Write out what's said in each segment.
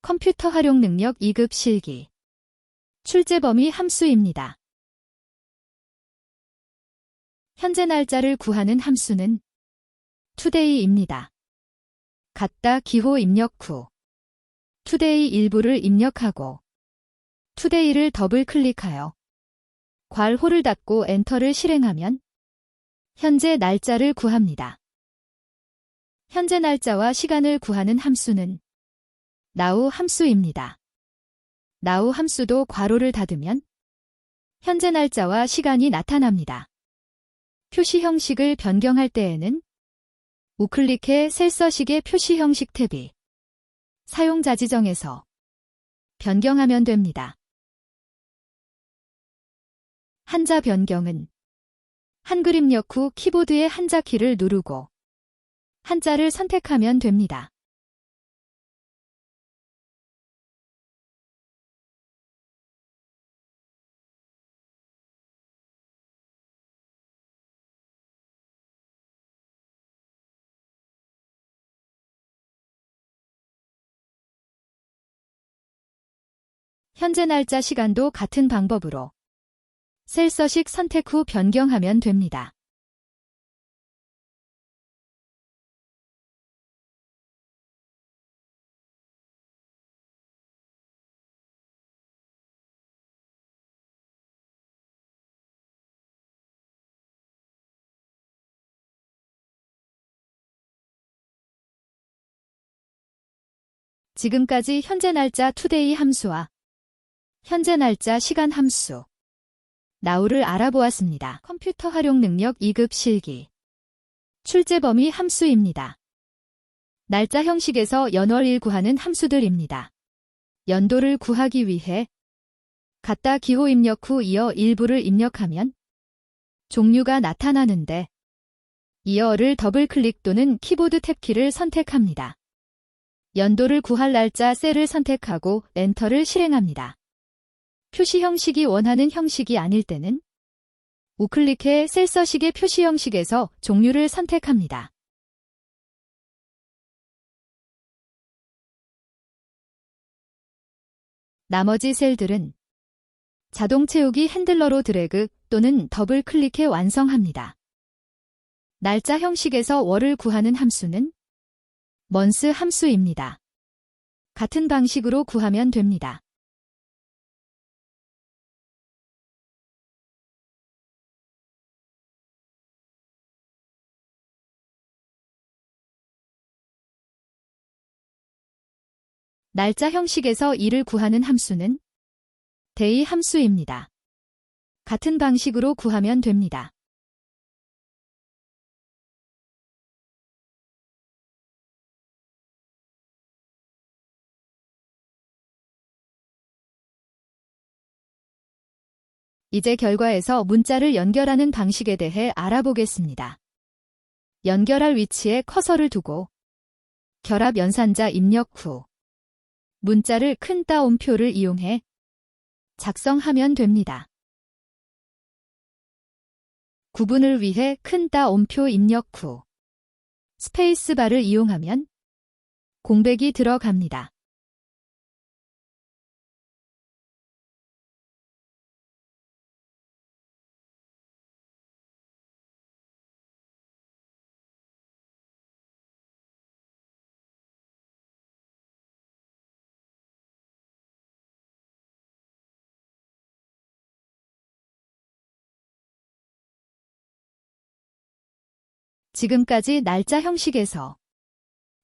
컴퓨터 활용 능력 2급 실기. 출제 범위 함수입니다. 현재 날짜를 구하는 함수는 today입니다. 같다 기호 입력 후 today 일부를 입력하고 today를 더블 클릭하여 괄호를 닫고 엔터를 실행하면 현재 날짜를 구합니다. 현재 날짜와 시간을 구하는 함수는 now 함수입니다. now 함수도 괄호를 닫으면 현재 날짜와 시간이 나타납니다. 표시 형식을 변경할 때에는 우클릭해 셀서식의 표시 형식 탭이 사용자 지정에서 변경하면 됩니다. 한자 변경은 한글 입력 후 키보드의 한자 키를 누르고 한자를 선택하면 됩니다. 현재 날짜 시간도 같은 방법으로 셀서식 선택 후 변경하면 됩니다. 지금까지 현재 날짜 today 함수와 현재 날짜 시간 함수 now를 알아보았습니다. 컴퓨터 활용 능력 2급 실기. 출제 범위 함수입니다. 날짜 형식에서 연월일 구하는 함수들입니다. 연도를 구하기 위해 같다 기호 입력 후 이어 일부를 입력하면 종류가 나타나는데 이어를 더블 클릭 또는 키보드 탭키를 선택합니다. 연도를 구할 날짜 셀을 선택하고 엔터를 실행합니다. 표시 형식이 원하는 형식이 아닐 때는 우클릭해 셀서식의 표시 형식에서 종류를 선택합니다. 나머지 셀들은 자동 채우기 핸들러로 드래그 또는 더블 클릭해 완성합니다. 날짜 형식에서 월을 구하는 함수는 month 함수입니다. 같은 방식으로 구하면 됩니다. 날짜 형식에서 일을 구하는 함수는 day 함수입니다. 같은 방식으로 구하면 됩니다. 이제 결과에서 문자를 연결하는 방식에 대해 알아보겠습니다. 연결할 위치에 커서를 두고 결합 연산자 입력 후 문자를 큰 따옴표를 이용해 작성하면 됩니다. 구분을 위해 큰 따옴표 입력 후 스페이스바를 이용하면 공백이 들어갑니다. 지금까지 날짜 형식에서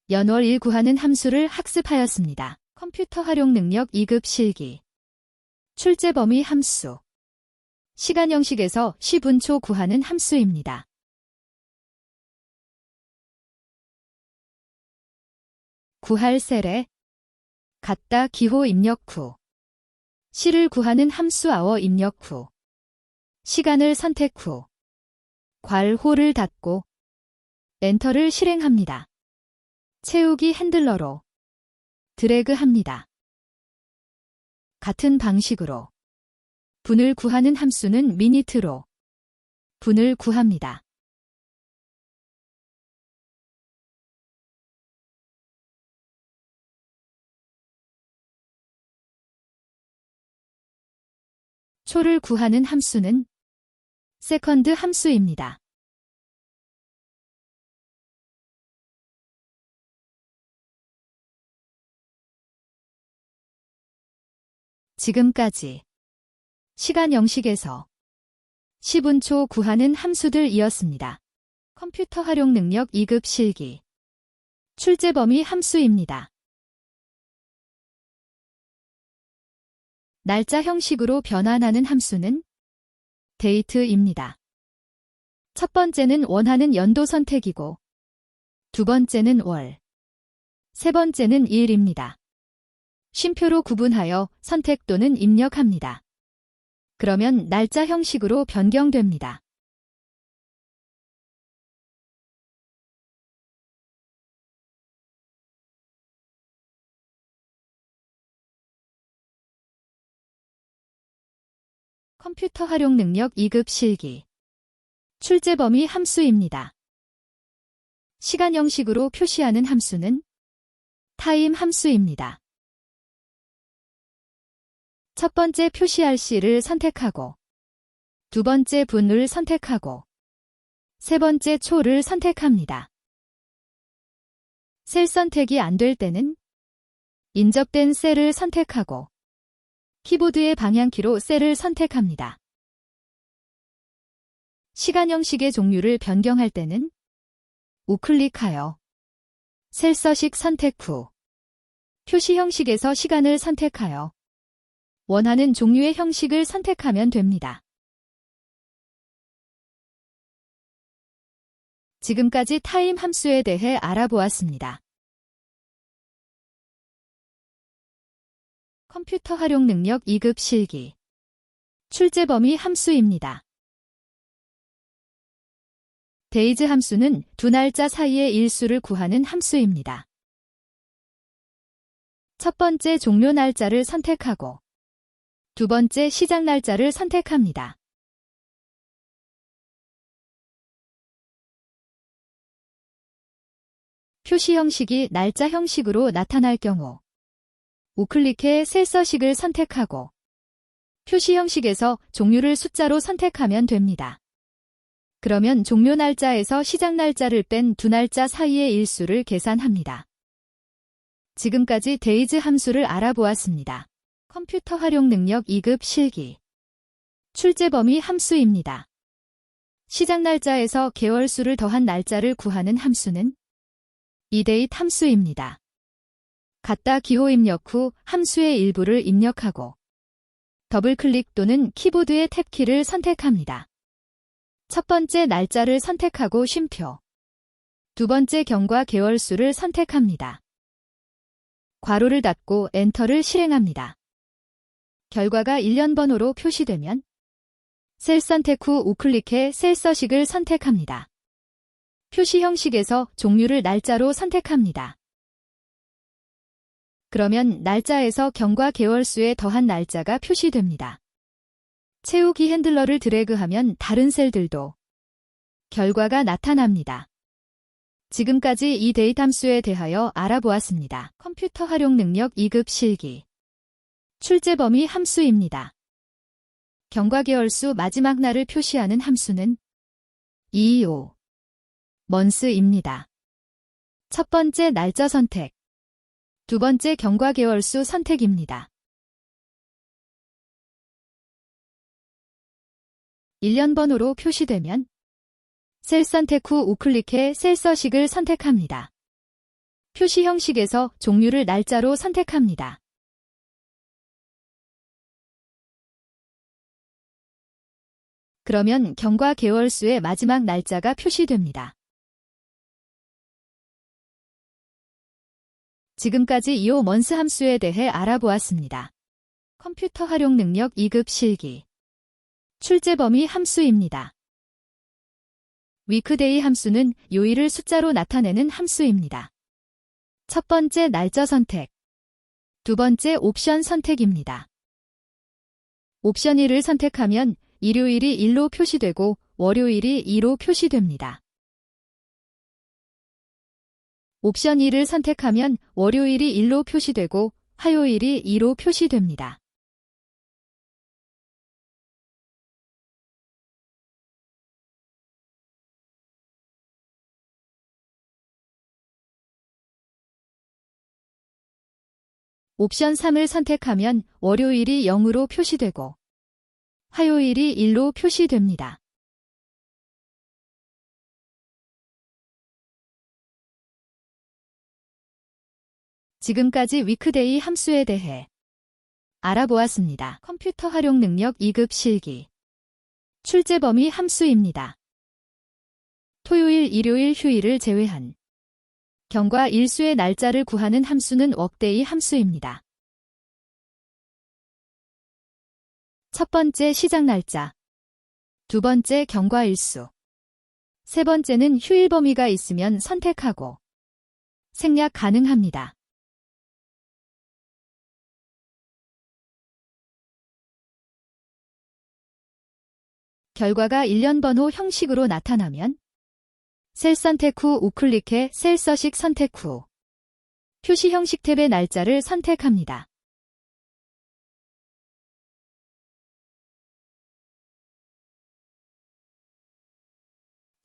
연월일 구하는 함수를 학습하였습니다. 컴퓨터 활용 능력 2급 실기. 출제 범위 함수. 시간 형식에서 시분초 구하는 함수입니다. 구할 셀에 같다 기호 입력 후 시를 구하는 함수 hour 입력 후 시간을 선택 후 괄호를 닫고 엔터를 실행합니다. 채우기 핸들러로 드래그합니다. 같은 방식으로 분을 구하는 함수는 미니트로 분을 구합니다. 초를 구하는 함수는 세컨드 함수입니다. 지금까지 시간 영식에서 10분 초 구하는 함수들이었습니다. 컴퓨터 활용 능력 2급 실기. 출제 범위 함수입니다. 날짜 형식으로 변환하는 함수는 date입니다. 첫 번째는 원하는 연도 선택이고, 두 번째는 월, 세 번째는 일입니다. 쉼표로 구분하여 선택 또는 입력합니다. 그러면 날짜 형식으로 변경됩니다. 컴퓨터 활용 능력 2급 실기. 출제 범위 함수입니다. 시간 형식으로 표시하는 함수는 타임 함수입니다. 첫 번째 표시할 C를 선택하고, 두 번째 분을 선택하고, 세 번째 초를 선택합니다. 셀 선택이 안 될 때는 인접된 셀을 선택하고, 키보드의 방향키로 셀을 선택합니다. 시간 형식의 종류를 변경할 때는 우클릭하여 셀 서식 선택 후 표시 형식에서 시간을 선택하여 원하는 종류의 형식을 선택하면 됩니다. 지금까지 타임 함수에 대해 알아보았습니다. 컴퓨터 활용 능력 2급 실기. 출제 범위 함수입니다. days 함수는 두 날짜 사이의 일수를 구하는 함수입니다. 첫 번째 종료 날짜를 선택하고, 두 번째 시작 날짜를 선택합니다. 표시 형식이 날짜 형식으로 나타날 경우 우클릭해 셀 서식을 선택하고 표시 형식에서 종류를 숫자로 선택하면 됩니다. 그러면 종료 날짜에서 시작 날짜를 뺀 두 날짜 사이의 일수를 계산합니다. 지금까지 days 함수를 알아보았습니다. 컴퓨터 활용 능력 2급 실기. 출제 범위 함수입니다. 시작 날짜에서 개월수를 더한 날짜를 구하는 함수는 이데이트 함수입니다. 갖다 기호 입력 후 함수의 일부를 입력하고 더블클릭 또는 키보드의 탭키를 선택합니다. 첫 번째 날짜를 선택하고 쉼표, 두 번째 경과 개월수를 선택합니다. 괄호를 닫고 엔터를 실행합니다. 결과가 1년 번호로 표시되면 셀 선택 후 우클릭해 셀 서식을 선택합니다. 표시 형식에서 종류를 날짜로 선택합니다. 그러면 날짜에서 경과 개월수에 더한 날짜가 표시됩니다. 채우기 핸들러를 드래그하면 다른 셀들도 결과가 나타납니다. 지금까지 이 데이트 함수에 대하여 알아보았습니다. 컴퓨터 활용 능력 2급 실기. 출제 범위 함수입니다. 경과 개월수 마지막 날을 표시하는 함수는 225 months입니다. 첫 번째 날짜 선택, 두 번째 경과 개월수 선택입니다. 1년 번호로 표시되면 셀 선택 후 우클릭해 셀 서식을 선택합니다. 표시 형식에서 종류를 날짜로 선택합니다. 그러면 경과 개월수의 마지막 날짜가 표시됩니다. 지금까지 2호 months 함수에 대해 알아보았습니다. 컴퓨터 활용 능력 2급 실기. 출제 범위 함수입니다. weekday 함수는 요일을 숫자로 나타내는 함수입니다. 첫 번째 날짜 선택, 두 번째 옵션 선택입니다. 옵션 1을 선택하면 일요일이 1로 표시되고 월요일이 2로 표시됩니다. 옵션 2를 선택하면 월요일이 1로 표시되고 화요일이 2로 표시됩니다. 옵션 3을 선택하면 월요일이 0으로 표시되고 화요일이 1로 표시됩니다. 지금까지 위크데이 함수에 대해 알아보았습니다. 컴퓨터 활용 능력 2급 실기. 출제 범위 함수입니다. 토요일, 일요일, 휴일을 제외한 경과 일수의 날짜를 구하는 함수는 웍데이 함수입니다. 첫 번째 시작 날짜, 두 번째 경과 일수, 세 번째는 휴일 범위가 있으면 선택하고 생략 가능합니다. 결과가 일련 번호 형식으로 나타나면 셀 선택 후 우클릭해 셀 서식 선택 후 표시 형식 탭의 날짜를 선택합니다.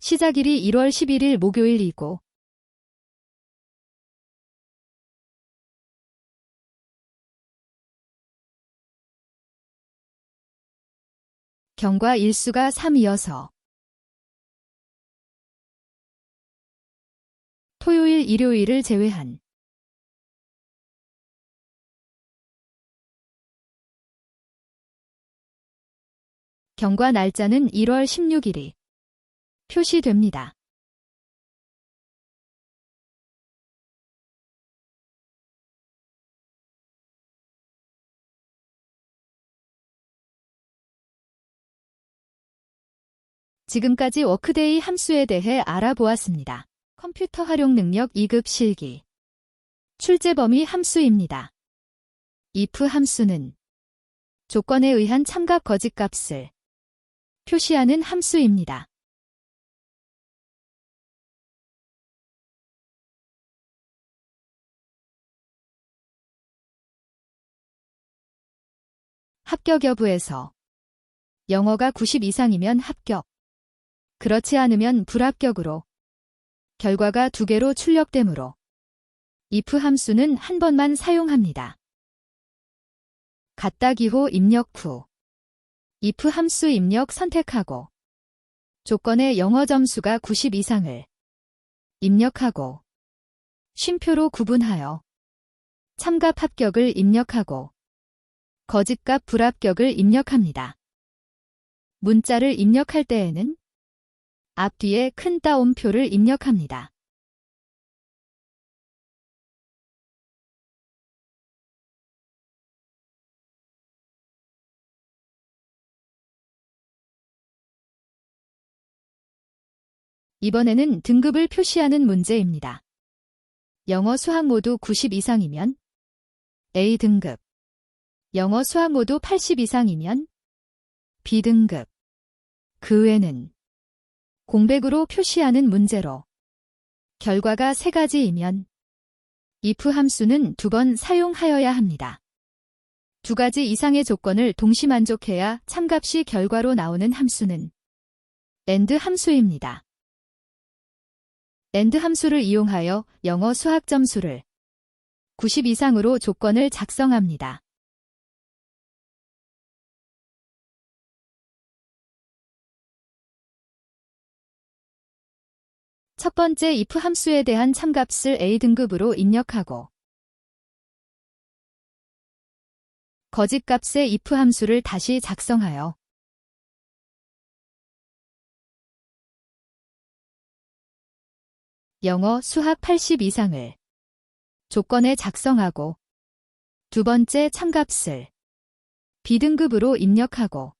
시작일이 1월 11일 목요일이고 경과 일수가 3이어서 토요일, 일요일을 제외한 경과 날짜는 1월 16일이 표시됩니다. 지금까지 워크데이 함수에 대해 알아보았습니다. 컴퓨터 활용 능력 2급 실기. 출제 범위 함수입니다. if 함수는 조건에 의한 참값 거짓값을 표시하는 함수입니다. 합격 여부에서 영어가 90 이상이면 합격, 그렇지 않으면 불합격으로 결과가 2개로 출력되므로 if 함수는 한 번만 사용합니다. 갖다 기호 입력 후 if 함수 입력 선택하고 조건의 영어 점수가 90 이상을 입력하고 쉼표로 구분하여 참값 합격을 입력하고 거짓값 불합격을 입력합니다. 문자를 입력할 때에는 앞뒤에 큰 따옴표를 입력합니다. 이번에는 등급을 표시하는 문제입니다. 영어 수학 모두 90 이상이면 A등급, 영어 수학 모두 80 이상이면 B등급, 그 외는 공백으로 표시하는 문제로 결과가 3가지이면 if 함수는 2번 사용하여야 합니다. 2가지 이상의 조건을 동시 만족해야 참값이 결과로 나오는 함수는 AND 함수입니다. AND 함수를 이용하여 영어 수학 점수를 90 이상으로 조건을 작성합니다. 첫 번째 if 함수에 대한 참값을 A등급으로 입력하고 거짓값의 if 함수를 다시 작성하여 영어 수학 80 이상을 조건에 작성하고 두 번째 참값을 B등급으로 입력하고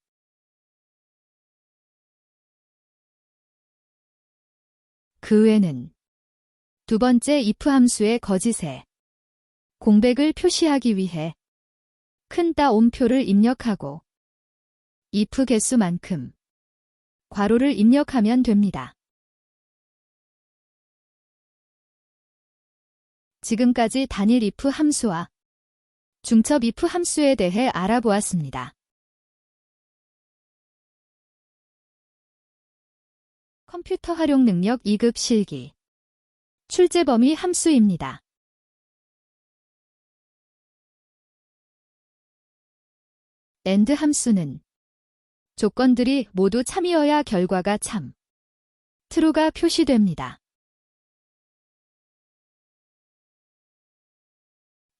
그 외는 두 번째 if 함수의 거짓에 공백을 표시하기 위해 큰 따옴표를 입력하고 if 개수만큼 괄호를 입력하면 됩니다. 지금까지 단일 if 함수와 중첩 if 함수에 대해 알아보았습니다. 컴퓨터 활용 능력 2급 실기. 출제 범위 함수입니다. AND 함수는 조건들이 모두 참이어야 결과가 참, true가 표시됩니다.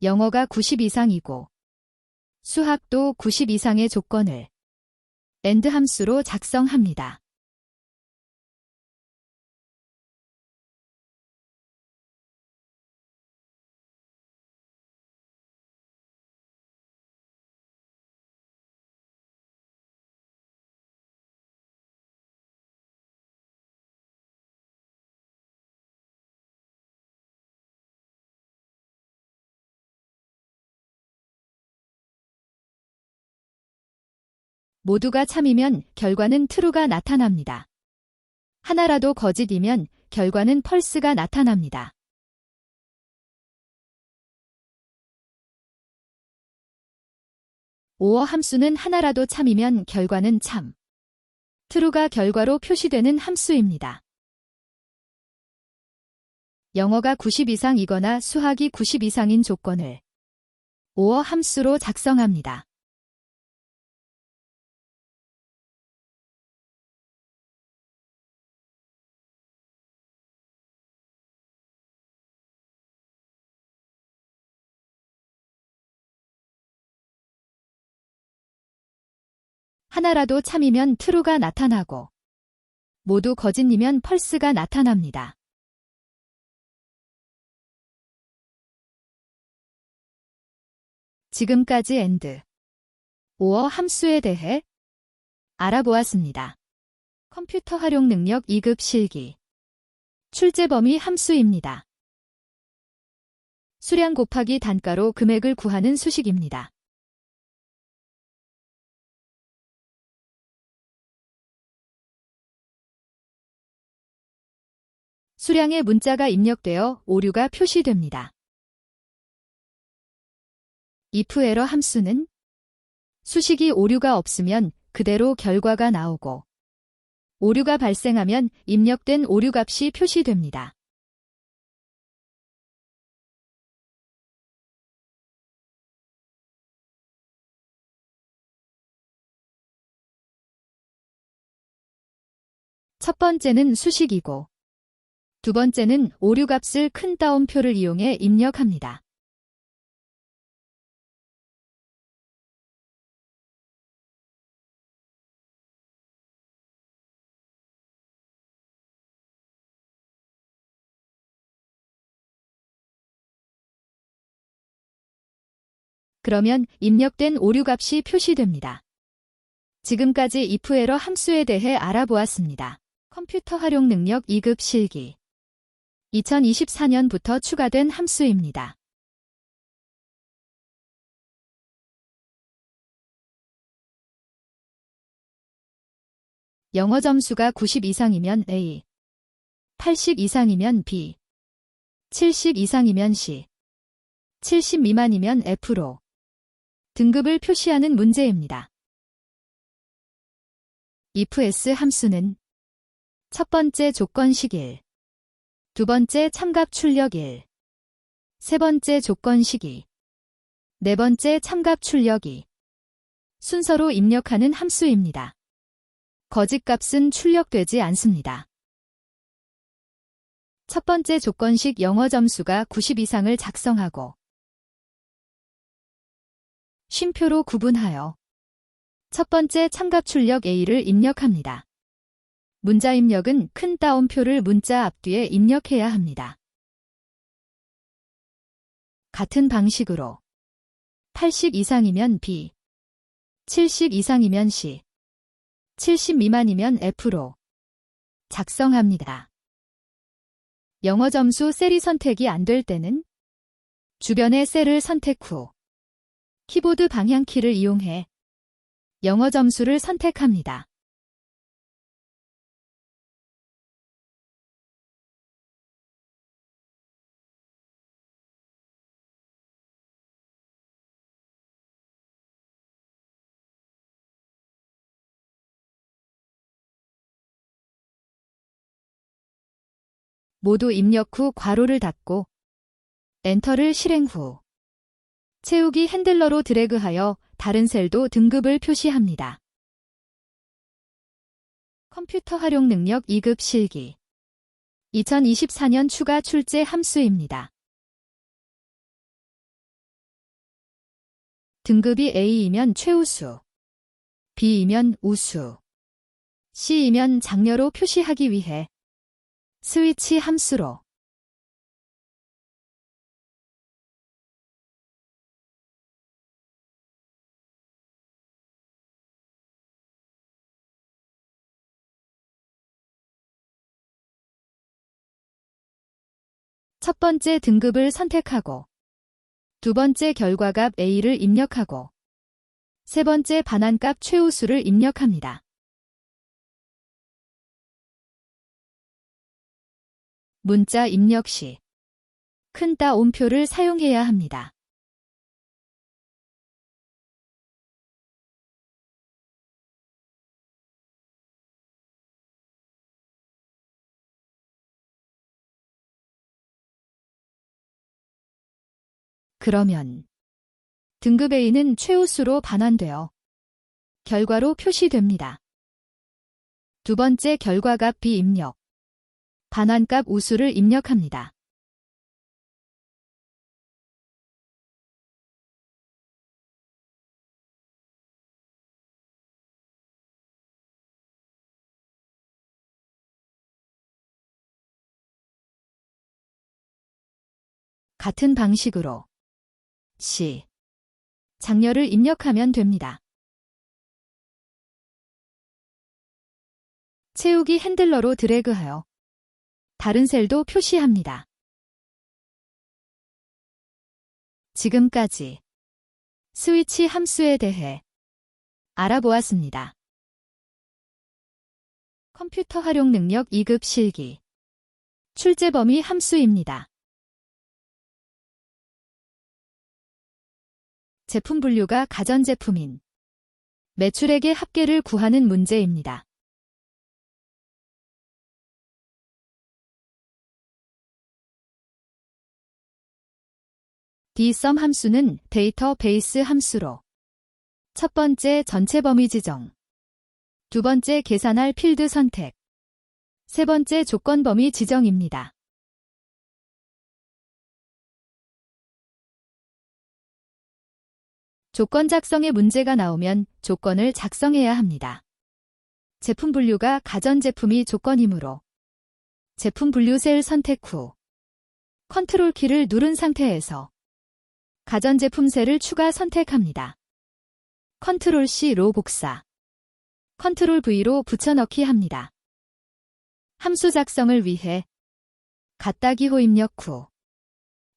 영어가 90 이상이고 수학도 90 이상의 조건을 AND 함수로 작성합니다. 모두가 참이면 결과는 true가 나타납니다. 하나라도 거짓이면 결과는 false가 나타납니다. or 함수는 하나라도 참이면 결과는 참, true가 결과로 표시되는 함수입니다. 영어가 90 이상이거나 수학이 90 이상인 조건을 or 함수로 작성합니다. 하나라도 참이면 true가 나타나고 모두 거짓이면 false가 나타납니다. 지금까지 AND, or 함수에 대해 알아보았습니다. 컴퓨터 활용 능력 2급 실기. 출제 범위 함수입니다. 수량 곱하기 단가로 금액을 구하는 수식입니다. 수량에 문자가 입력되어 오류가 표시됩니다. if 에러 함수는 수식이 오류가 없으면 그대로 결과가 나오고 오류가 발생하면 입력된 오류값이 표시됩니다. 첫 번째는 수식이고 두 번째는 오류값을 큰 따옴표를 이용해 입력합니다. 그러면 입력된 오류값이 표시됩니다. 지금까지 if 에러 함수에 대해 알아보았습니다. 컴퓨터 활용 능력 2급 실기. 2024년부터 추가된 함수입니다. 영어 점수가 90 이상이면 A, 80 이상이면 B, 70 이상이면 C, 70 미만이면 F로 등급을 표시하는 문제입니다. if s 함수는 첫 번째 조건식 1, 두 번째 참값 출력 1, 세 번째 조건식 2, 네 번째 참값 출력 2 순서로 입력하는 함수입니다. 거짓값은 출력되지 않습니다. 첫 번째 조건식 영어 점수가 90 이상을 작성하고 쉼표로 구분하여 첫 번째 참값 출력 A를 입력합니다. 문자 입력은 큰 따옴표를 문자 앞뒤에 입력해야 합니다. 같은 방식으로 80 이상이면 B, 70 이상이면 C, 70 미만이면 F로 작성합니다. 영어 점수 셀이 선택이 안 될 때는 주변의 셀을 선택 후 키보드 방향키를 이용해 영어 점수를 선택합니다. 모두 입력 후 괄호를 닫고 엔터를 실행 후 채우기 핸들러로 드래그하여 다른 셀도 등급을 표시합니다. 컴퓨터 활용 능력 2급 실기 2024년 추가 출제 함수입니다. 등급이 A이면 최우수, B이면 우수, C이면 장려로 표시하기 위해 스위치 함수로 첫 번째 등급을 선택하고 두 번째 결과값 A를 입력하고 세 번째 반환값 최우수를 입력합니다. 문자 입력 시 큰 따옴표를 사용해야 합니다. 그러면 등급 A는 최우수로 반환되어 결과로 표시됩니다. 두 번째 결과값 B 입력, 반환값 우수를 입력합니다. 같은 방식으로 C, 장려를 입력하면 됩니다. 채우기 핸들러로 드래그하여 다른 셀도 표시합니다. 지금까지 스위치 함수에 대해 알아보았습니다. 컴퓨터 활용 능력 2급 실기 출제 범위 함수입니다. 제품 분류가 가전제품인 매출액의 합계를 구하는 문제입니다. dsum 함수는 데이터베이스 함수로 첫 번째 전체 범위 지정, 두 번째 계산할 필드 선택, 세 번째 조건 범위 지정입니다. 조건 작성에 문제가 나오면 조건을 작성해야 합니다. 제품 분류가 가전제품이 조건이므로 제품 분류 셀 선택 후 컨트롤 키를 누른 상태에서 가전제품 셀을 추가 선택합니다. 컨트롤 C로 복사, 컨트롤 V로 붙여넣기 합니다. 함수 작성을 위해 갓다기호 입력 후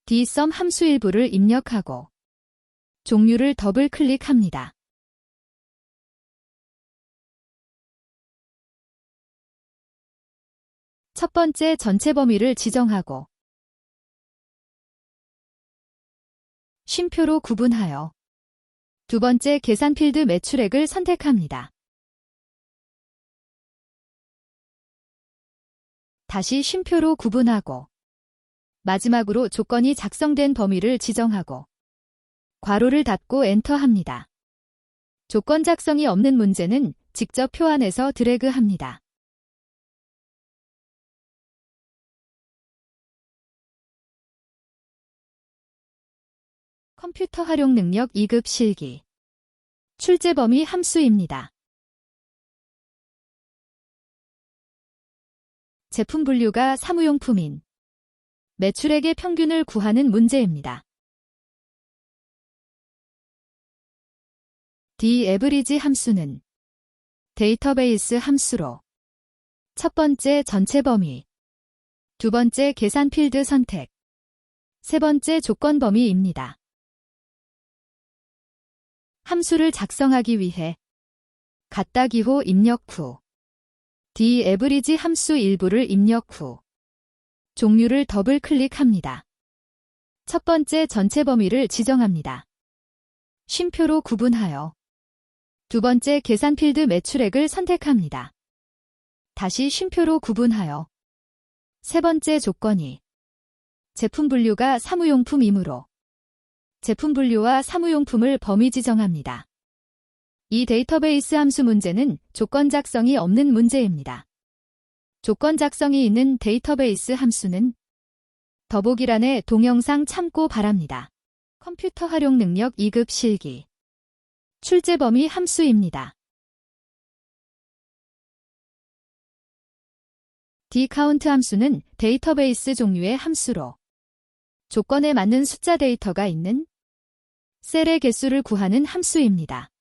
dsum 함수 일부를 입력하고 종류를 더블 클릭합니다. 첫 번째 전체 범위를 지정하고 쉼표로 구분하여 두 번째 계산 필드 매출액을 선택합니다. 다시 쉼표로 구분하고 마지막으로 조건이 작성된 범위를 지정하고 괄호를 닫고 엔터합니다. 조건 작성이 없는 문제는 직접 표안에서 드래그합니다. 컴퓨터 활용 능력 2급 실기 출제 범위 함수입니다. 제품 분류가 사무용품인 매출액의 평균을 구하는 문제입니다. daverage 함수는 데이터베이스 함수로 첫 번째 전체 범위, 두 번째 계산 필드 선택, 세 번째 조건 범위입니다. 함수를 작성하기 위해 갓다기호 입력 후 daverage 함수 일부를 입력 후 종류를 더블 클릭합니다. 첫 번째 전체 범위를 지정합니다. 쉼표로 구분하여 두 번째 계산 필드 매출액을 선택합니다. 다시 쉼표로 구분하여 세 번째 조건이 제품 분류가 사무용품이므로 제품 분류와 사무용품을 범위 지정합니다. 이 데이터베이스 함수 문제는 조건 작성이 없는 문제입니다. 조건 작성이 있는 데이터베이스 함수는 더보기란의 동영상 참고 바랍니다. 컴퓨터 활용 능력 2급 실기. 출제 범위 함수입니다. dCount 함수는 데이터베이스 종류의 함수로 조건에 맞는 숫자 데이터가 있는 셀의 개수를 구하는 함수입니다.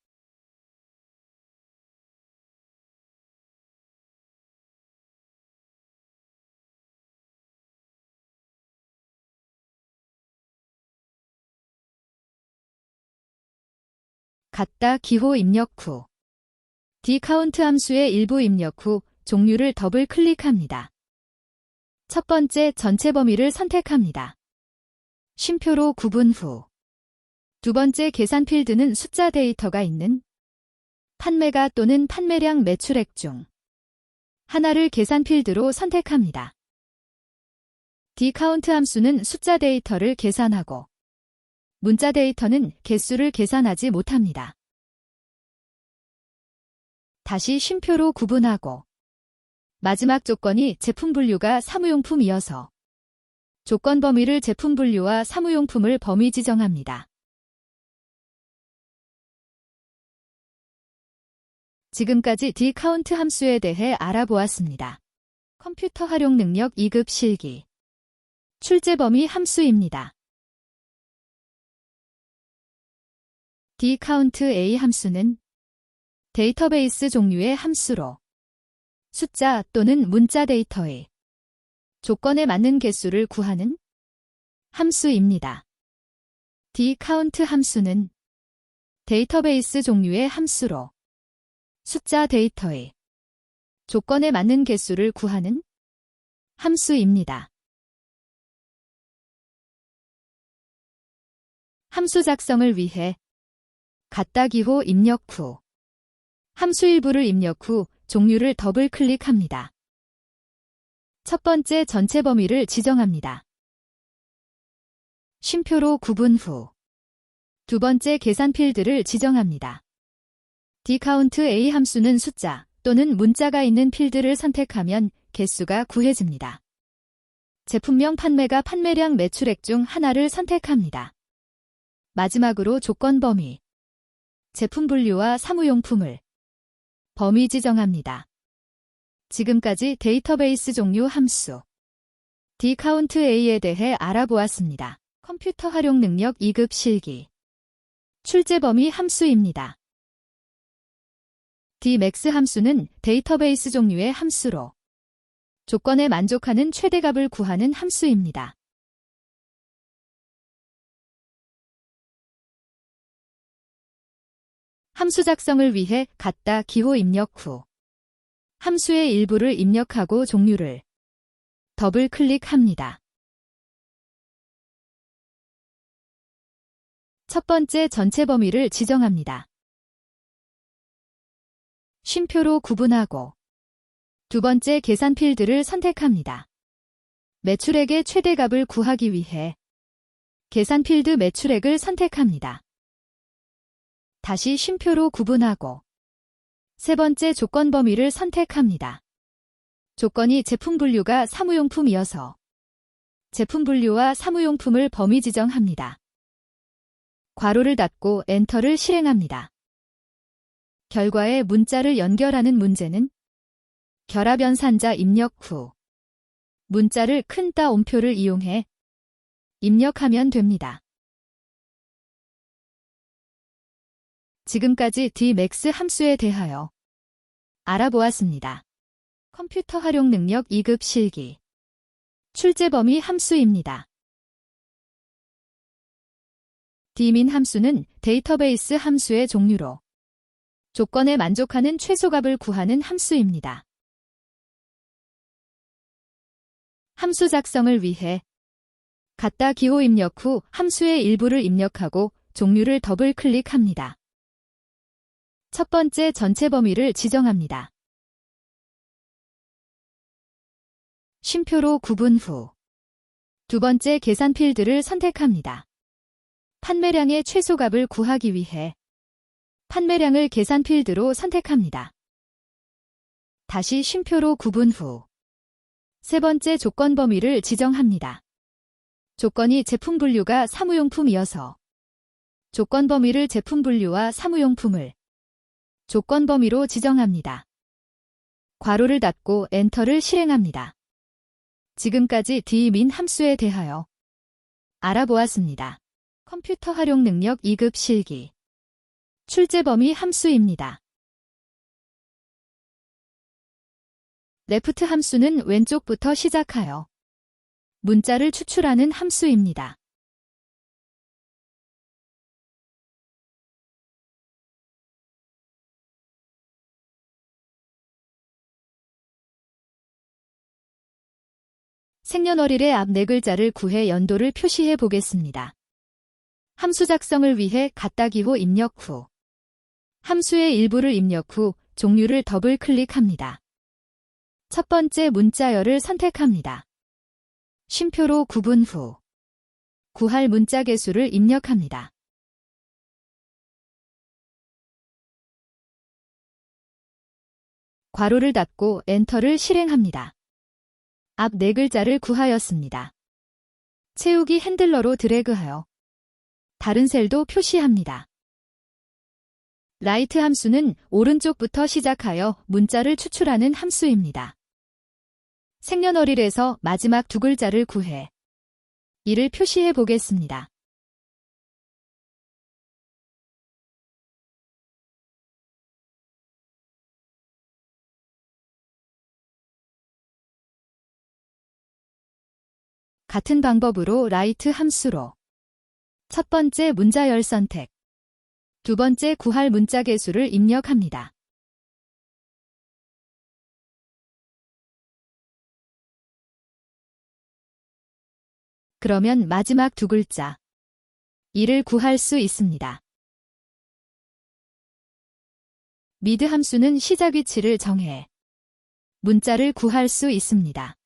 같다 기호 입력 후 dCount 함수의 일부 입력 후 종류를 더블 클릭합니다. 첫 번째 전체 범위를 선택합니다. 쉼표로 구분 후 두 번째 계산 필드는 숫자 데이터가 있는 판매가 또는 판매량 매출액 중 하나를 계산 필드로 선택합니다. dCount 함수는 숫자 데이터를 계산하고 문자 데이터는 개수를 계산하지 못합니다. 다시 쉼표로 구분하고 마지막 조건이 제품 분류가 사무용품이어서 조건 범위를 제품 분류와 사무용품을 범위 지정합니다. 지금까지 dCount 함수에 대해 알아보았습니다. 컴퓨터 활용 능력 2급 실기. 출제 범위 함수입니다. dCount A 함수는 데이터베이스 종류의 함수로 숫자 또는 문자 데이터의 조건에 맞는 개수를 구하는 함수입니다. dCount 함수는 데이터베이스 종류의 함수로 숫자 데이터의 조건에 맞는 개수를 구하는 함수입니다. 함수 작성을 위해 같다 기호 입력 후 함수 일부를 입력 후 종류를 더블 클릭합니다. 첫 번째 전체 범위를 지정합니다. 쉼표로 구분 후 두 번째 계산 필드를 지정합니다. dCount A 함수는 숫자 또는 문자가 있는 필드를 선택하면 개수가 구해집니다. 제품명 판매가 판매량 매출액 중 하나를 선택합니다. 마지막으로 조건 범위, 제품 분류와 사무용품을 범위 지정합니다. 지금까지 데이터베이스 종류 함수 dCount A에 대해 알아보았습니다. 컴퓨터 활용 능력 2급 실기. 출제 범위 함수입니다. dmax 함수는 데이터베이스 종류의 함수로 조건에 만족하는 최대값을 구하는 함수입니다. 함수 작성을 위해 같다 기호 입력 후 함수의 일부를 입력하고 종류를 더블 클릭합니다. 첫 번째 전체 범위를 지정합니다. 쉼표로 구분하고 두 번째 계산 필드를 선택합니다. 매출액의 최대값을 구하기 위해 계산 필드 매출액을 선택합니다. 다시 쉼표로 구분하고 세 번째 조건 범위를 선택합니다. 조건이 제품 분류가 사무용품이어서 제품 분류와 사무용품을 범위 지정합니다. 괄호를 닫고 엔터를 실행합니다. 결과에 문자를 연결하는 문제는 결합연산자 입력 후 문자를 큰 따옴표를 이용해 입력하면 됩니다. 지금까지 dmax 함수에 대하여 알아보았습니다. 컴퓨터 활용 능력 2급 실기. 출제 범위 함수입니다. dmin 함수는 데이터베이스 함수의 종류로 조건에 만족하는 최소값을 구하는 함수입니다. 함수 작성을 위해 같다 기호 입력 후 함수의 일부를 입력하고 종류를 더블 클릭합니다. 첫 번째 전체 범위를 지정합니다. 쉼표로 구분 후 두 번째 계산 필드를 선택합니다. 판매량의 최소값을 구하기 위해 판매량을 계산 필드로 선택합니다. 다시 쉼표로 구분 후 세 번째 조건 범위를 지정합니다. 조건이 제품 분류가 사무용품이어서 조건 범위를 제품 분류와 사무용품을 조건 범위로 지정합니다. 괄호를 닫고 엔터를 실행합니다. 지금까지 D-min 함수에 대하여 알아보았습니다. 컴퓨터 활용 능력 2급 실기 출제 범위 함수입니다. 레프트 함수는 왼쪽부터 시작하여 문자를 추출하는 함수입니다. 생년월일의 앞 네 글자를 구해 연도를 표시해 보겠습니다. 함수 작성을 위해 갖다 기호 입력 후 함수의 일부를 입력 후 종류를 더블 클릭합니다. 첫 번째 문자열을 선택합니다. 쉼표로 구분 후 구할 문자 개수를 입력합니다. 괄호를 닫고 엔터를 실행합니다. 앞 네 글자를 구하였습니다. 채우기 핸들러로 드래그하여 다른 셀도 표시합니다. 라이트 함수는 오른쪽부터 시작하여 문자를 추출하는 함수입니다. 생년월일에서 마지막 두 글자를 구해 이를 표시해 보겠습니다. 같은 방법으로 라이트 함수로 첫 번째 문자열 선택, 두 번째 구할 문자 개수를 입력합니다. 그러면 마지막 두 글자 이를 구할 수 있습니다. 미드 함수는 시작 위치를 정해 문자를 구할 수 있습니다.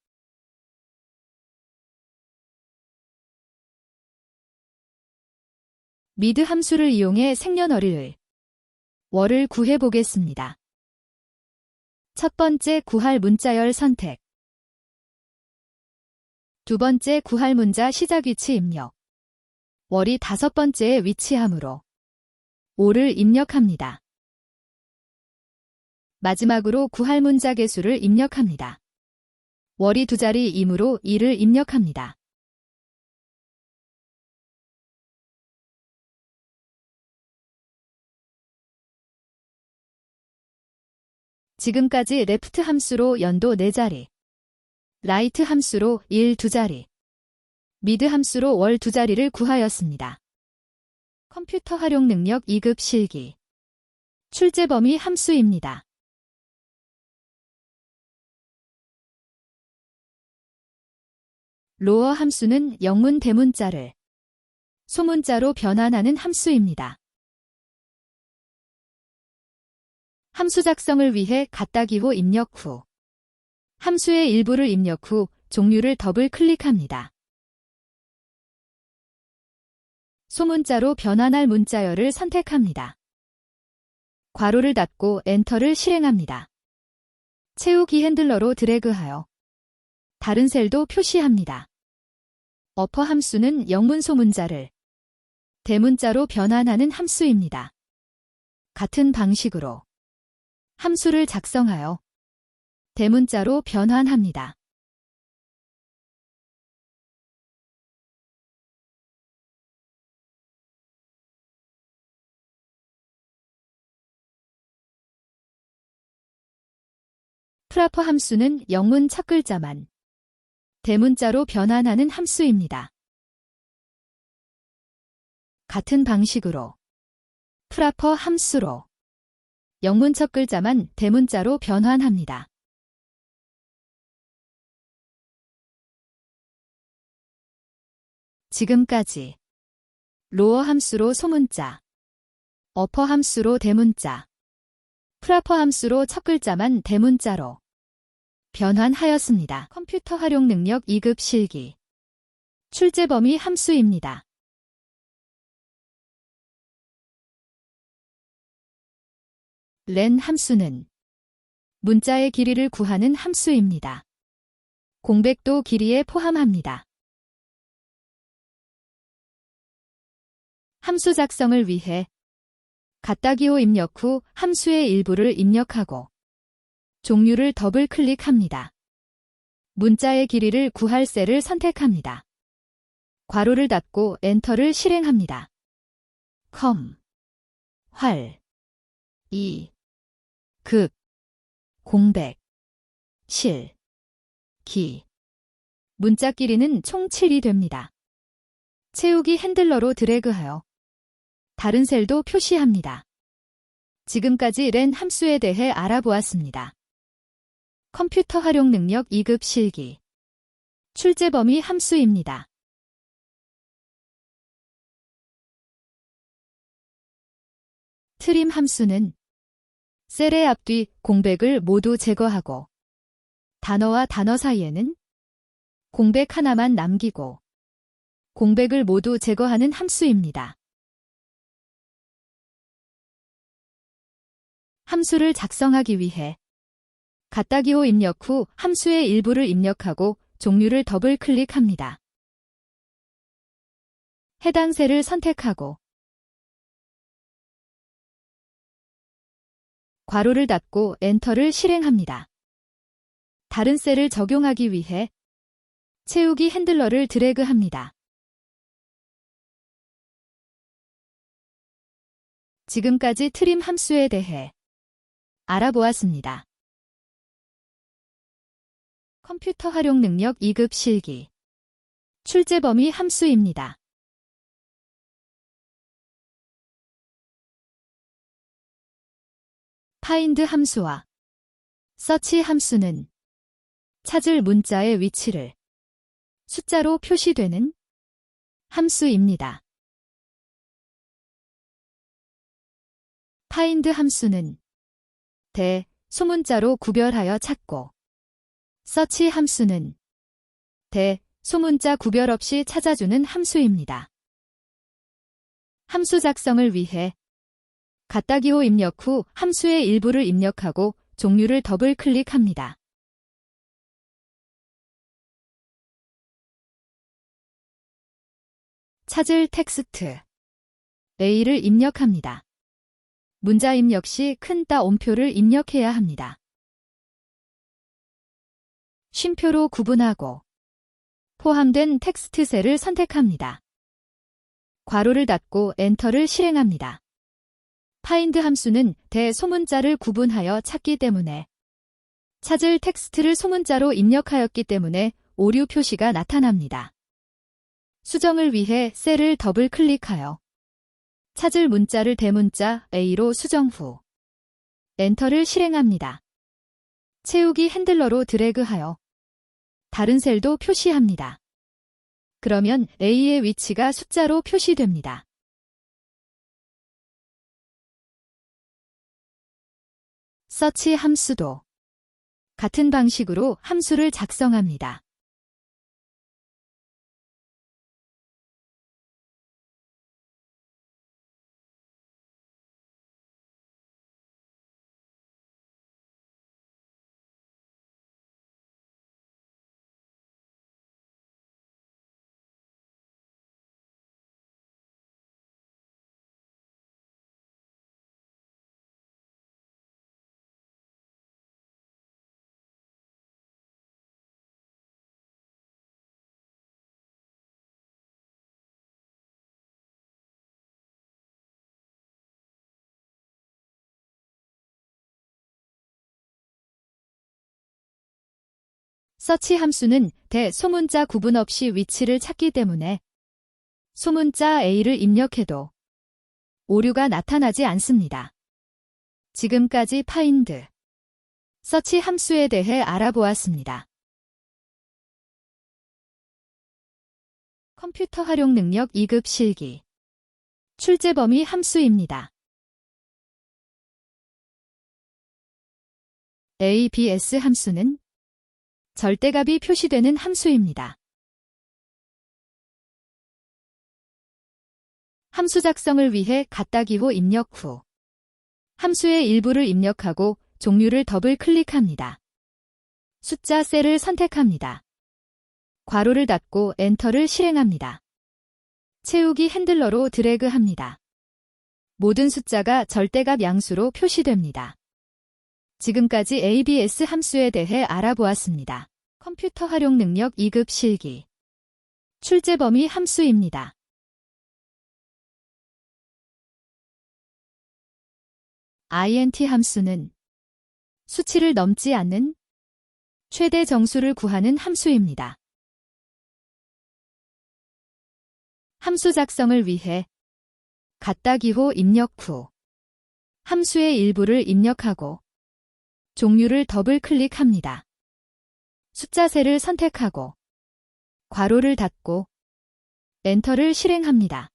미드 함수를 이용해 생년월일을 월을 구해 보겠습니다. 첫 번째 구할 문자열 선택, 두 번째 구할 문자 시작 위치 입력, 월이 다섯 번째에 위치하므로 5를 입력합니다. 마지막으로 구할 문자 개수를 입력합니다. 월이 두 자리이므로 2를 입력합니다. 지금까지 레프트 함수로 연도 4자리, 라이트 함수로 일 2자리, 미드 함수로 월 2자리를 구하였습니다. 컴퓨터 활용 능력 2급 실기 출제 범위 함수입니다. 로어 함수는 영문 대문자를 소문자로 변환하는 함수입니다. 함수 작성을 위해 갖다 기호 입력 후 함수의 일부를 입력 후 종류를 더블 클릭합니다. 소문자로 변환할 문자열을 선택합니다. 괄호를 닫고 엔터를 실행합니다. 채우기 핸들러로 드래그하여 다른 셀도 표시합니다. 어퍼 함수는 영문 소문자를 대문자로 변환하는 함수입니다. 같은 방식으로 함수를 작성하여 대문자로 변환합니다. 프라퍼 함수는 영문 첫 글자만 대문자로 변환하는 함수입니다. 같은 방식으로 프라퍼 함수로 영문 첫 글자만 대문자로 변환합니다. 지금까지 로어 함수로 소문자, 어퍼 함수로 대문자, 프라퍼 함수로 첫 글자만 대문자로 변환하였습니다. 컴퓨터 활용 능력 2급 실기 출제 범위 함수입니다. len 함수는 문자의 길이를 구하는 함수입니다. 공백도 길이에 포함합니다. 함수 작성을 위해 갓다기호 입력 후 함수의 일부를 입력하고 종류를 더블 클릭합니다. 문자의 길이를 구할 셀을 선택합니다. 괄호를 닫고 엔터를 실행합니다. 활, 급, 공백, 기. 문자 길이는 총 7이 됩니다. 채우기 핸들러로 드래그하여 다른 셀도 표시합니다. 지금까지 len 함수에 대해 알아보았습니다. 컴퓨터 활용 능력 2급 실기. 출제 범위 함수입니다. 트림 함수는 셀의 앞뒤 공백을 모두 제거하고 단어와 단어 사이에는 공백 하나만 남기고 공백을 모두 제거하는 함수입니다. 함수를 작성하기 위해 갓다기호 입력 후 함수의 일부를 입력하고 종류를 더블 클릭합니다. 해당 셀을 선택하고 괄호를 닫고 엔터를 실행합니다. 다른 셀을 적용하기 위해 채우기 핸들러를 드래그합니다. 지금까지 트림 함수에 대해 알아보았습니다. 컴퓨터 활용 능력 2급 실기. 출제 범위 함수입니다. 파인드 함수와 서치 함수는 찾을 문자의 위치를 숫자로 표시되는 함수입니다. 파인드 함수는 대, 소문자로 구별하여 찾고 서치 함수는 대, 소문자 구별 없이 찾아주는 함수입니다. 함수 작성을 위해 갓다기호 입력 후 함수의 일부를 입력하고 종류를 더블 클릭합니다. 찾을 텍스트 A를 입력합니다. 문자 입력 시 큰 따옴표를 입력해야 합니다. 쉼표로 구분하고 포함된 텍스트 셀을 선택합니다. 괄호를 닫고 엔터를 실행합니다. 파인드 함수는 대소문자를 구분하여 찾기 때문에 찾을 텍스트를 소문자로 입력하였기 때문에 오류 표시가 나타납니다. 수정을 위해 셀을 더블 클릭하여 찾을 문자를 대문자 A로 수정 후 엔터를 실행합니다. 채우기 핸들러로 드래그하여 다른 셀도 표시합니다. 그러면 A의 위치가 숫자로 표시됩니다. 서치 함수도 같은 방식으로 함수를 작성합니다. 서치 함수는 대소문자 구분 없이 위치를 찾기 때문에 소문자 A를 입력해도 오류가 나타나지 않습니다. 지금까지 파인드, 서치 함수에 대해 알아보았습니다. 컴퓨터 활용 능력 2급 실기. 출제 범위 함수입니다. ABS 함수는 절대값이 표시되는 함수입니다. 함수 작성을 위해 갓다기호 입력 후 함수의 일부를 입력하고 종류를 더블 클릭합니다. 숫자 셀을 선택합니다. 괄호를 닫고 엔터를 실행합니다. 채우기 핸들러로 드래그합니다. 모든 숫자가 절대값 양수로 표시됩니다. 지금까지 ABS 함수에 대해 알아보았습니다. 컴퓨터 활용 능력 2급 실기. 출제 범위 함수입니다. int 함수는 수치를 넘지 않는 최대 정수를 구하는 함수입니다. 함수 작성을 위해 갖다 기호 입력 후 함수의 일부를 입력하고 종류를 더블 클릭합니다. 숫자 셀을 선택하고 괄호를 닫고 엔터를 실행합니다.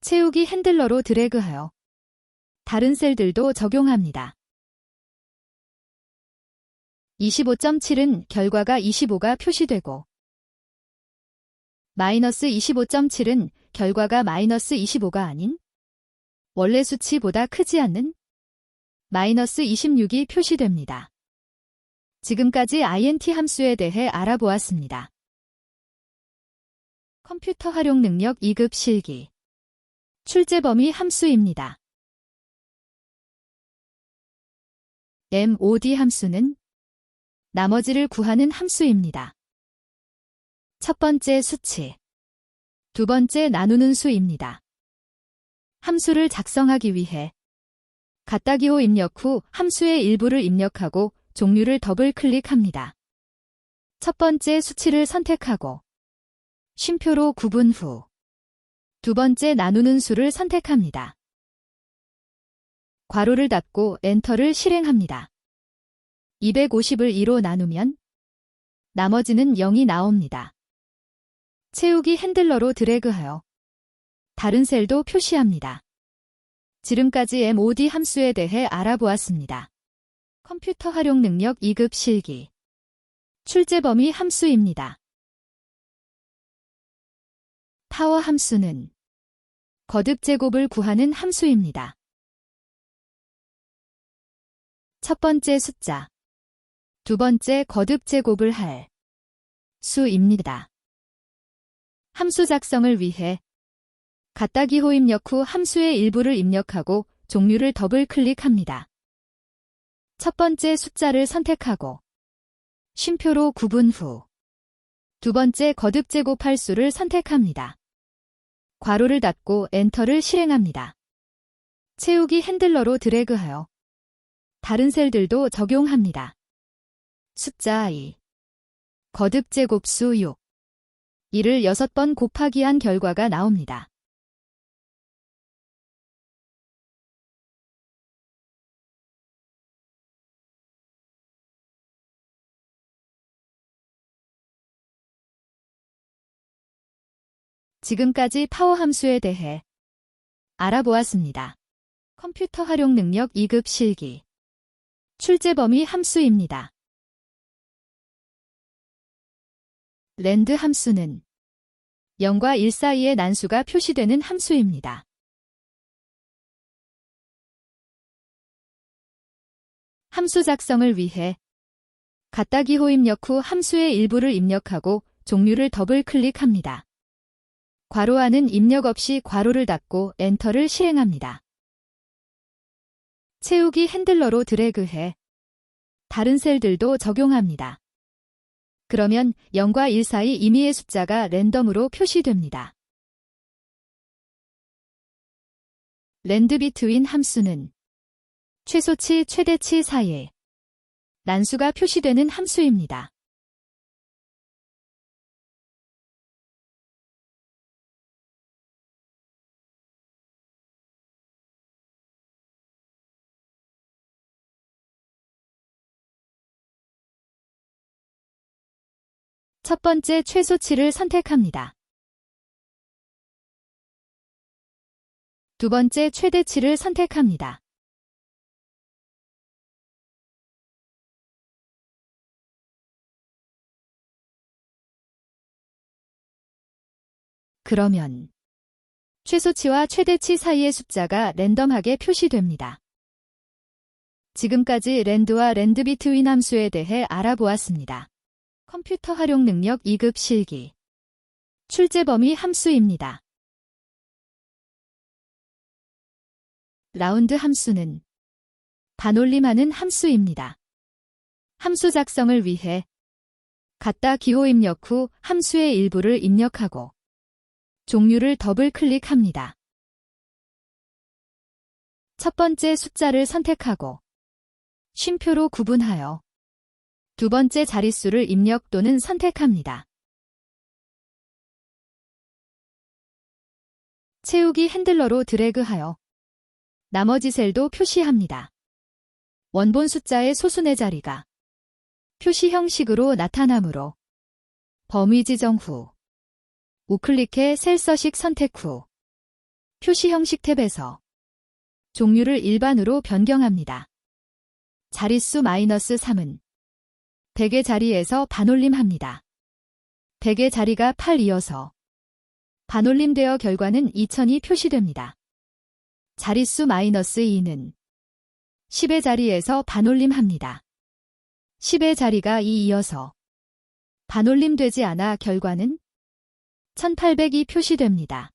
채우기 핸들러로 드래그하여 다른 셀들도 적용합니다. 25.7은 결과가 25가 표시되고 마이너스 25.7은 결과가 마이너스 25가 아닌 원래 수치보다 크지 않는 마이너스 26이 표시됩니다. 지금까지 int 함수에 대해 알아보았습니다. 컴퓨터 활용 능력 2급 실기. 출제 범위 함수입니다. mod 함수는 나머지를 구하는 함수입니다. 첫 번째 수치, 두 번째 나누는 수입니다. 함수를 작성하기 위해 갖다 기호 입력 후 함수의 일부를 입력하고 종류를 더블 클릭합니다. 첫 번째 수치를 선택하고 쉼표로 구분 후 두 번째 나누는 수를 선택합니다. 괄호를 닫고 엔터를 실행합니다. 250을 2로 나누면 나머지는 0이 나옵니다. 채우기 핸들러로 드래그하여 다른 셀도 표시합니다. 지금까지 mod 함수에 대해 알아보았습니다. 컴퓨터 활용 능력 2급 실기. 출제 범위 함수입니다. 파워 함수는 거듭 제곱을 구하는 함수입니다. 첫 번째 숫자, 두 번째 거듭 제곱을 할 수입니다. 함수 작성을 위해 갖다 기호 입력 후 함수의 일부를 입력하고 종류를 더블 클릭합니다. 첫 번째 숫자를 선택하고 쉼표로 구분 후 두 번째 거듭 제곱할 수를 선택합니다. 괄호를 닫고 엔터를 실행합니다. 채우기 핸들러로 드래그하여 다른 셀들도 적용합니다. 숫자 2, 거듭 제곱수 6, 이를 6번 곱하기 한 결과가 나옵니다. 지금까지 파워 함수에 대해 알아보았습니다. 컴퓨터 활용 능력 2급 실기. 출제 범위 함수입니다. 랜드 함수는 0과 1 사이의 난수가 표시되는 함수입니다. 함수 작성을 위해 갖다 기호 입력 후 함수의 일부를 입력하고 종류를 더블 클릭합니다. 괄호 안은 입력 없이 괄호를 닫고 엔터를 실행합니다. 채우기 핸들러로 드래그해 다른 셀들도 적용합니다. 그러면 0과 1 사이 임의의 숫자가 랜덤으로 표시됩니다. 랜드 비트윈 함수는 최소치, 최대치 사이에 난수가 표시되는 함수입니다. 첫 번째 최소치를 선택합니다. 두 번째 최대치를 선택합니다. 그러면 최소치와 최대치 사이의 숫자가 랜덤하게 표시됩니다. 지금까지 랜드와 랜드비트윈 함수에 대해 알아보았습니다. 컴퓨터 활용 능력 2급 실기. 출제 범위 함수입니다. 라운드 함수는 반올림하는 함수입니다. 함수 작성을 위해 갖다 기호 입력 후 함수의 일부를 입력하고 종류를 더블 클릭합니다. 첫 번째 숫자를 선택하고 쉼표로 구분하여 두 번째 자릿수를 입력 또는 선택합니다. 채우기 핸들러로 드래그하여 나머지 셀도 표시합니다. 원본 숫자의 소수의 자리가 표시 형식으로 나타나므로 범위 지정 후 우클릭해 셀 서식 선택 후 표시 형식 탭에서 종류를 일반으로 변경합니다. 자릿수 -3은 100의 자리에서 반올림합니다. 100의 자리가 8이어서 반올림되어 결과는 2000이 표시됩니다. 자릿수 -2는 10의 자리에서 반올림합니다. 10의 자리가 2이어서 반올림되지 않아 결과는 1800이 표시됩니다.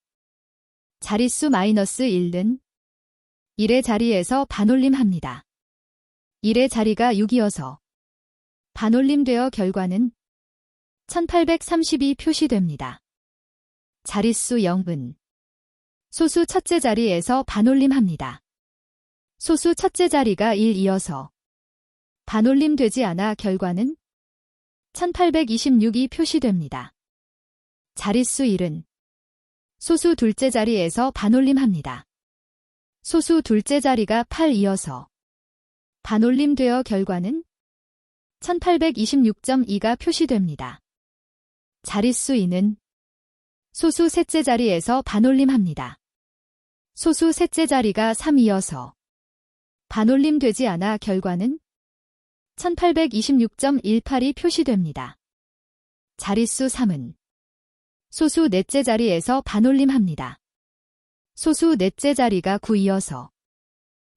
자릿수 -1은 1의 자리에서 반올림합니다. 1의 자리가 6이어서 반올림되어 결과는 1830이 표시됩니다. 자릿수 0은 소수 첫째 자리에서 반올림합니다. 소수 첫째 자리가 1이어서 반올림되지 않아 결과는 1826이 표시됩니다. 자릿수 1은 소수 둘째 자리에서 반올림합니다. 소수 둘째 자리가 8이어서 반올림되어 결과는 1826.2가 표시됩니다. 자릿수 2는 소수 셋째 자리에서 반올림합니다. 소수 셋째 자리가 3이어서 반올림되지 않아 결과는 1826.18이 표시됩니다. 자릿수 3은 소수 넷째 자리에서 반올림합니다. 소수 넷째 자리가 9이어서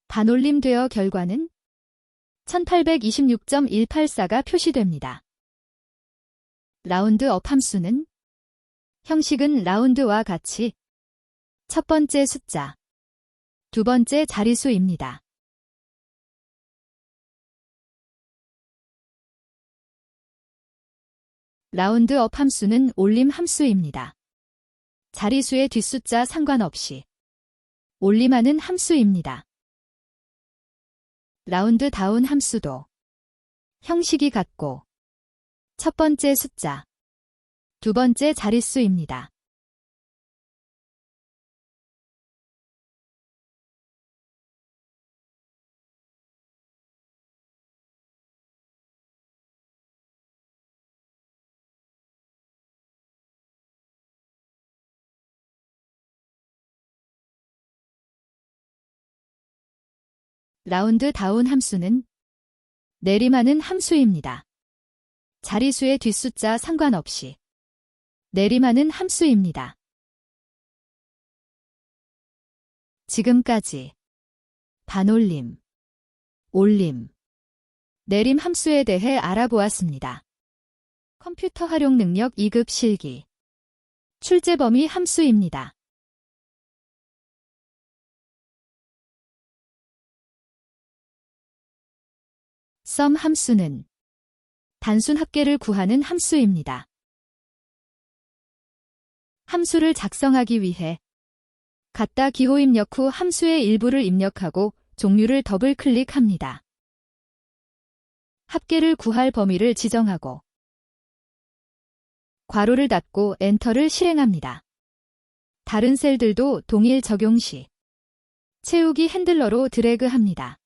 반올림되어 결과는 1826.184가 표시됩니다. 라운드업 함수는 형식은 라운드와 같이 첫 번째 숫자, 두 번째 자릿수입니다. 라운드업 함수는 올림 함수입니다. 자릿수의 뒷숫자 상관없이 올림하는 함수입니다. 라운드 다운 함수도 형식이 같고 첫 번째 숫자, 두 번째 자릿수입니다. 라운드 다운 함수는 내림하는 함수입니다. 자릿수의 뒷숫자 상관없이 내림하는 함수입니다. 지금까지 반올림, 올림, 내림 함수에 대해 알아보았습니다. 컴퓨터 활용 능력 2급 실기. 출제 범위 함수입니다. sum 함수는 단순 합계를 구하는 함수입니다. 함수를 작성하기 위해 갖다 기호 입력 후 함수의 일부를 입력하고 종류를 더블 클릭합니다. 합계를 구할 범위를 지정하고 괄호를 닫고 엔터를 실행합니다. 다른 셀들도 동일 적용 시 채우기 핸들러로 드래그합니다.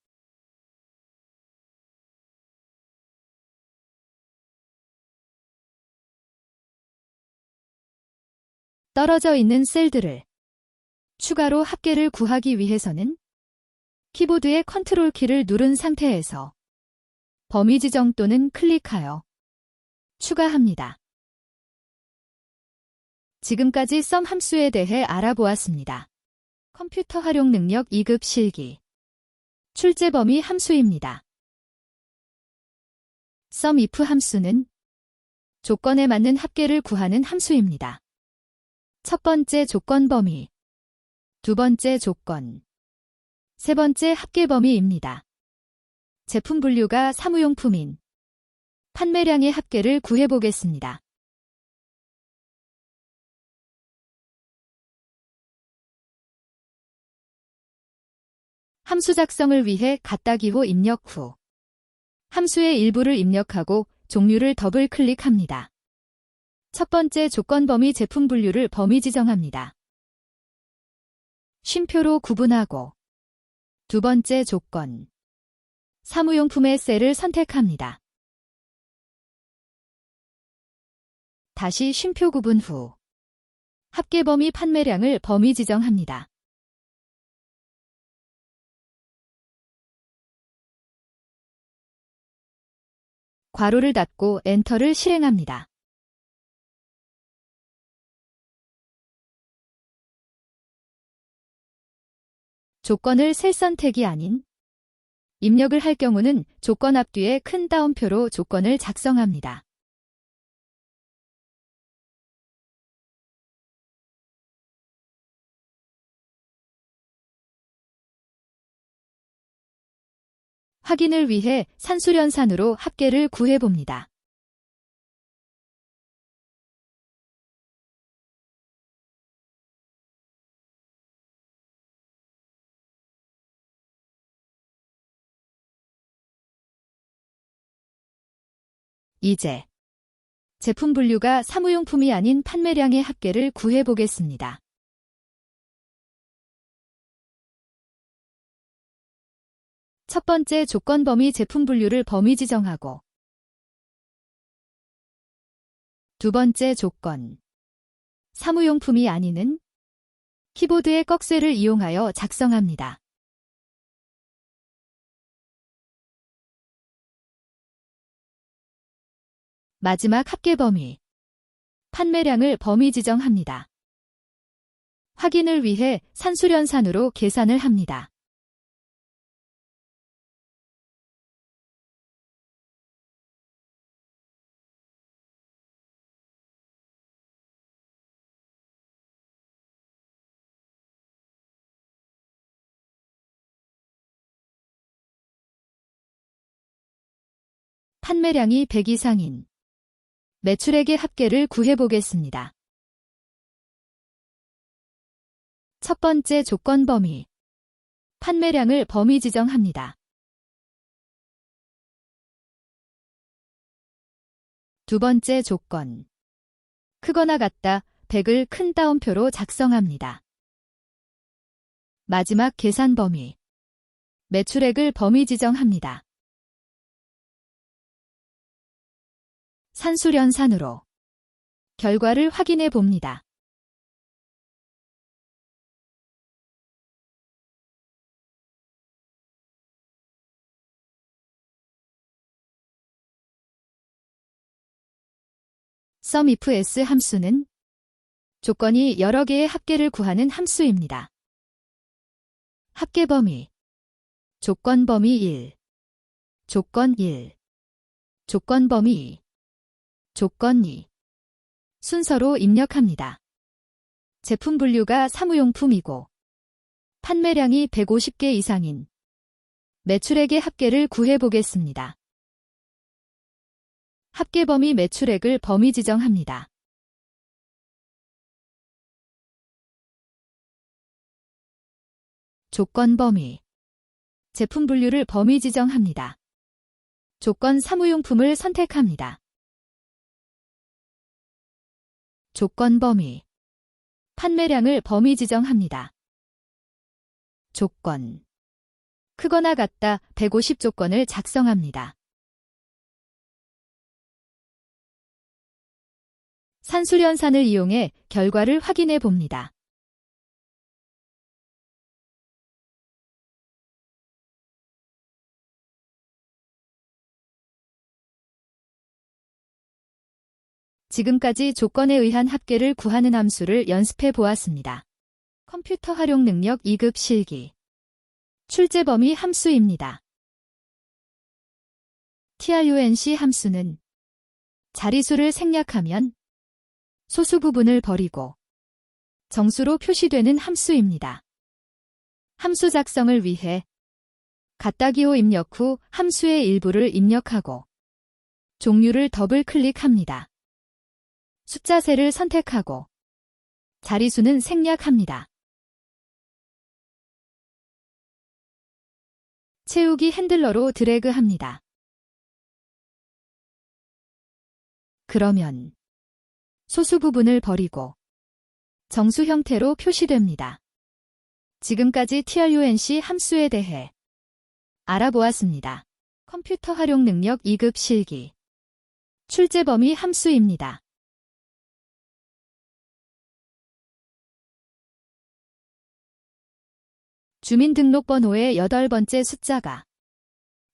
떨어져 있는 셀들을 추가로 합계를 구하기 위해서는 키보드의 컨트롤 키를 누른 상태에서 범위 지정 또는 클릭하여 추가합니다. 지금까지 sum 함수에 대해 알아보았습니다. 컴퓨터 활용 능력 2급 실기. 출제 범위 함수입니다. SUMIF 함수는 조건에 맞는 합계를 구하는 함수입니다. 첫 번째 조건 범위, 두 번째 조건, 세 번째 합계 범위입니다. 제품 분류가 사무용품인 판매량의 합계를 구해보겠습니다. 함수 작성을 위해 갖다기호 입력 후 함수의 일부를 입력하고 종류를 더블 클릭합니다. 첫 번째 조건 범위 제품 분류를 범위 지정합니다. 쉼표로 구분하고 두 번째 조건 사무용품의 셀을 선택합니다. 다시 쉼표 구분 후 합계 범위 판매량을 범위 지정합니다. 괄호를 닫고 엔터를 실행합니다. 조건을 셀 선택이 아닌 입력을 할 경우는 조건 앞뒤에 큰 따옴표로 조건을 작성합니다. 확인을 위해 산수련산으로 합계를 구해봅니다. 이제 제품 분류가 사무용품이 아닌 판매량의 합계를 구해보겠습니다. 첫 번째 조건 범위 제품 분류를 범위 지정하고 두 번째 조건 사무용품이 아니는 키보드의 꺽쇠를 이용하여 작성합니다. 마지막 합계 범위 판매량을 범위 지정합니다. 확인을 위해 산수련산으로 계산을 합니다. 판매량이 100 이상인 매출액의 합계를 구해보겠습니다. 첫 번째 조건 범위 판매량을 범위 지정합니다. 두 번째 조건 크거나 같다 100을 큰 따옴표로 작성합니다. 마지막 계산 범위 매출액을 범위 지정합니다. 산수련산으로 결과를 확인해 봅니다. SUMIF 함수는 조건이 여러 개의 합계를 구하는 함수입니다. 합계 범위 조건 범위 1 조건 1 조건 범위 2 조건 2 순서로 입력합니다. 제품 분류가 사무용품이고 판매량이 150개 이상인 매출액의 합계를 구해보겠습니다. 합계 범위 매출액을 범위 지정합니다. 조건 범위 제품 분류를 범위 지정합니다. 조건 사무용품을 선택합니다. 조건 범위 판매량을 범위 지정합니다. 조건 크거나 같다 150 조건을 작성합니다. 산수련산을 이용해 결과를 확인해 봅니다. 지금까지 조건에 의한 합계를 구하는 함수를 연습해 보았습니다. 컴퓨터 활용 능력 2급 실기 출제 범위 함수입니다. trunc 함수는 자리수를 생략하면 소수 부분을 버리고 정수로 표시되는 함수입니다. 함수 작성을 위해 갖다기호 입력 후 함수의 일부를 입력하고 종류를 더블 클릭합니다. 숫자 셀을 선택하고 자리수는 생략합니다. 채우기 핸들러로 드래그합니다. 그러면 소수 부분을 버리고 정수 형태로 표시됩니다. 지금까지 trunc 함수에 대해 알아보았습니다. 컴퓨터 활용 능력 2급 실기. 출제 범위 함수입니다. 주민등록번호의 8번째 숫자가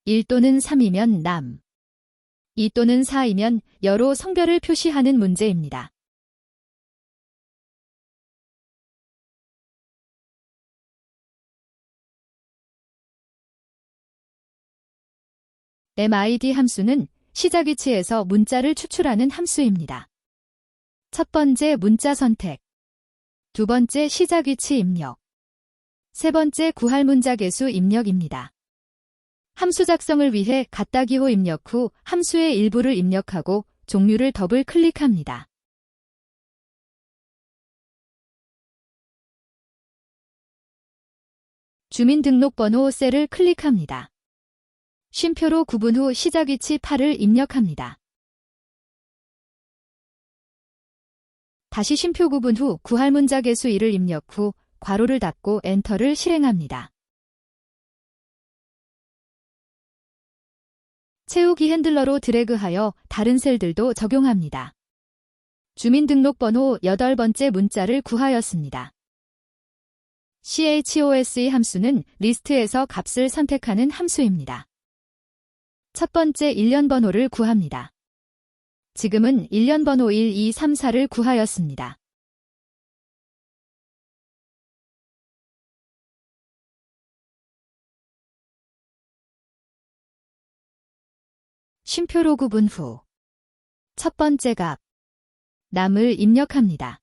1 또는 3이면 남, 2 또는 4이면 여로 성별을 표시하는 문제입니다. MID 함수는 시작 위치에서 문자를 추출하는 함수입니다. 첫 번째 문자 선택, 두 번째 시작 위치 입력, 세 번째 구할 문자 개수 입력입니다. 함수 작성을 위해 갖다기호 입력 후 함수의 일부를 입력하고 종류를 더블 클릭합니다. 주민등록번호 셀을 클릭합니다. 쉼표로 구분 후 시작 위치 8을 입력합니다. 다시 쉼표 구분 후 구할 문자 개수 1을 입력 후 괄호를 닫고 엔터를 실행합니다. 채우기 핸들러로 드래그하여 다른 셀들도 적용합니다. 주민등록번호 8번째 문자를 구하였습니다. CHOSE 함수는 리스트에서 값을 선택하는 함수입니다. 첫 번째 일련 번호를 구합니다. 지금은 일련 번호 1, 2, 3, 4를 구하였습니다. 쉼표로 구분 후 첫 번째 값, 남을 입력합니다.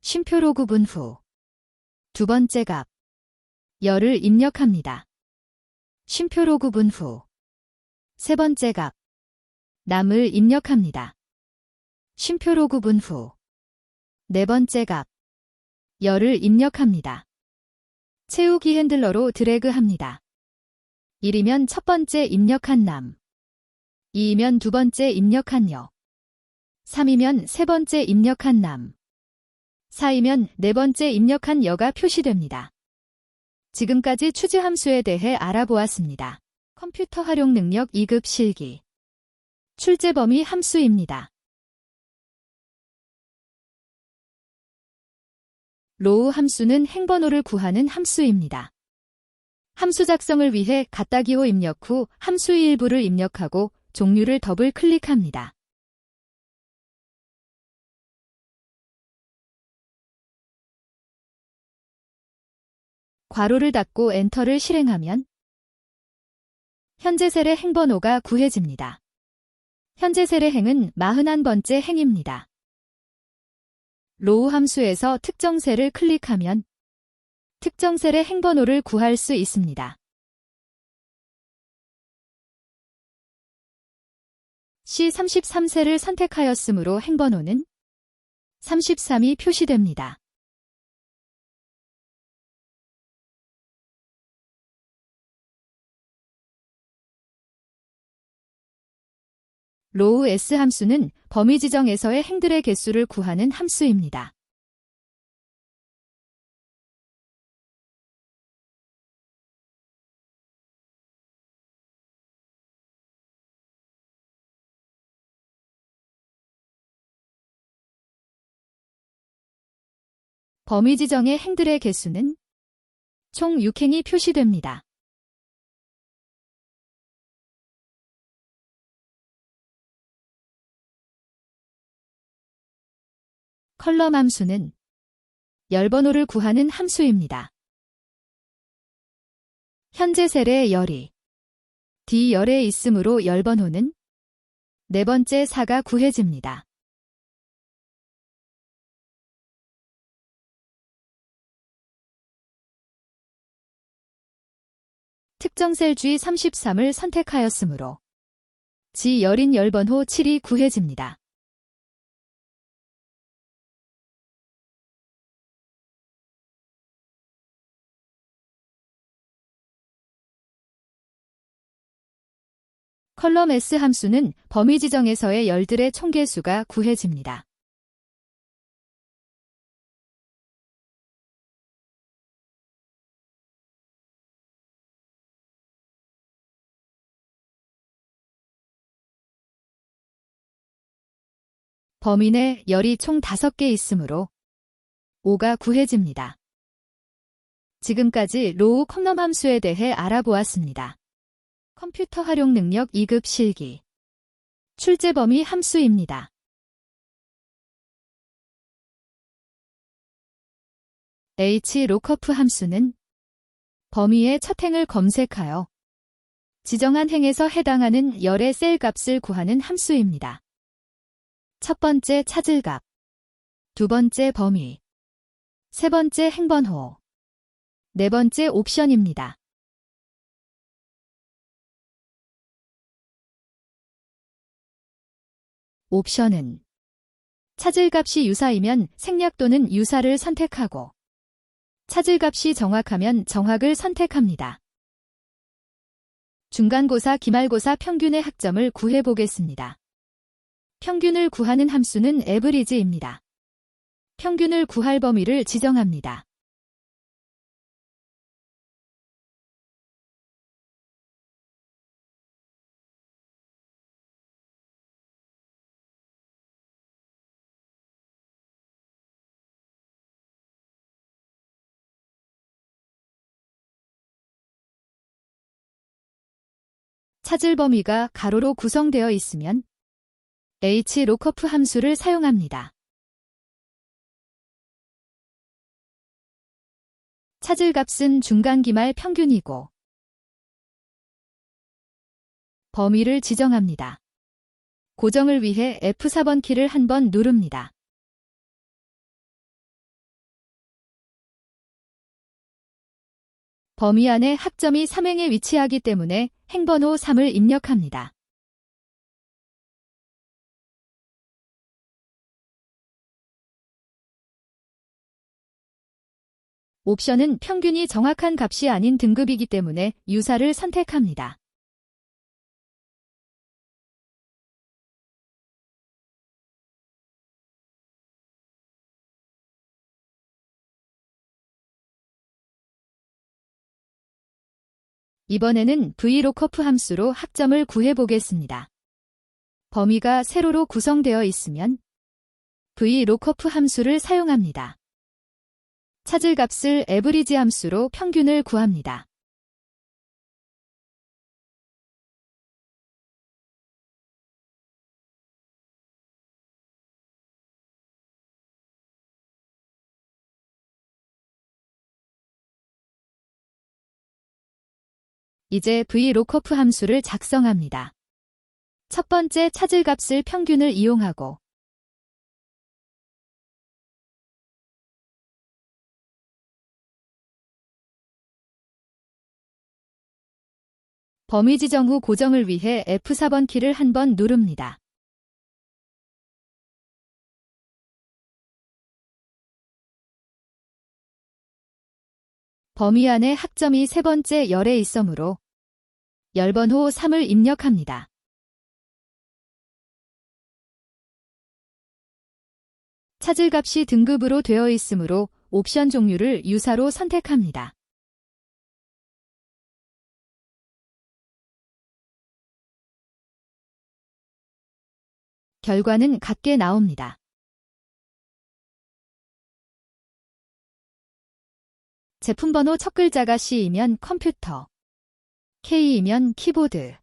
쉼표로 구분 후 두 번째 값, 열을 입력합니다. 쉼표로 구분 후 세 번째 값, 남을 입력합니다. 쉼표로 구분 후 네 번째 값, 열을 입력합니다. 채우기 핸들러로 드래그합니다. 1이면 첫 번째 입력한 남, 2이면 두 번째 입력한 여, 3이면 세 번째 입력한 남, 4이면 네 번째 입력한 여가 표시됩니다. 지금까지 추지 함수에 대해 알아보았습니다. 컴퓨터 활용 능력 2급 실기. 출제 범위 함수입니다. 로우 함수는 행번호를 구하는 함수입니다. 함수 작성을 위해 갖다기호 입력 후 함수의 일부를 입력하고 종류를 더블 클릭합니다. 괄호를 닫고 엔터를 실행하면 현재 셀의 행번호가 구해집니다. 현재 셀의 행은 41번째 행입니다. 로우 함수에서 특정 셀을 클릭하면 특정 셀의 행번호를 구할 수 있습니다. C33셀을 선택하였으므로 행번호는 33이 표시됩니다. 로우 S 함수는 범위 지정에서의 행들의 개수를 구하는 함수입니다. 범위 지정의 행들의 개수는 총 6행이 표시됩니다. 컬럼 함수는 열 번호를 구하는 함수입니다. 현재 셀에 열이 D열에 있으므로 열 번호는 네 번째 4가 구해집니다. 특정 셀 G33을 선택하였으므로 G열인 열번호 7이 구해집니다. 컬럼 S 함수는 범위 지정에서의 열들의 총개수가 구해집니다. 범위 내 열이 총 5개 있으므로 5가 구해집니다. 지금까지 로우 컬럼 함수에 대해 알아보았습니다. 컴퓨터 활용 능력 2급 실기 출제 범위 함수입니다. hlookup 함수는 범위의 첫 행을 검색하여 지정한 행에서 해당하는 열의 셀 값을 구하는 함수입니다. 첫 번째 찾을 값, 두 번째 범위, 세 번째 행번호, 네 번째 옵션입니다. 옵션은 찾을 값이 유사이면 생략 또는 유사를 선택하고 찾을 값이 정확하면 정확을 선택합니다. 중간고사, 기말고사 평균의 학점을 구해보겠습니다. 평균을 구하는 함수는 average입니다. 평균을 구할 범위를 지정합니다. 찾을 범위가 가로로 구성되어 있으면 hlookup 함수를 사용합니다. 찾을 값은 중간기말 평균이고 범위를 지정합니다. 고정을 위해 F4번 키를 한 번 누릅니다. 범위 안에 학점이 3행에 위치하기 때문에 행번호 3을 입력합니다. 옵션은 평균이 정확한 값이 아닌 등급이기 때문에 유사를 선택합니다. 이번에는 vlookup 함수로 학점을 구해보겠습니다. 범위가 세로로 구성되어 있으면 vlookup 함수를 사용합니다. 찾을 값을 average 함수로 평균을 구합니다. 이제 vlookup 함수를 작성합니다. 첫 번째 찾을 값을 평균을 이용하고 범위 지정 후 고정을 위해 F4번 키를 한 번 누릅니다. 범위 안에 학점이 세 번째 열에 있으므로 열번호 3을 입력합니다. 찾을 값이 등급으로 되어 있으므로 옵션 종류를 유사로 선택합니다. 결과는 같게 나옵니다. 제품번호 첫 글자가 C이면 컴퓨터, K이면 키보드,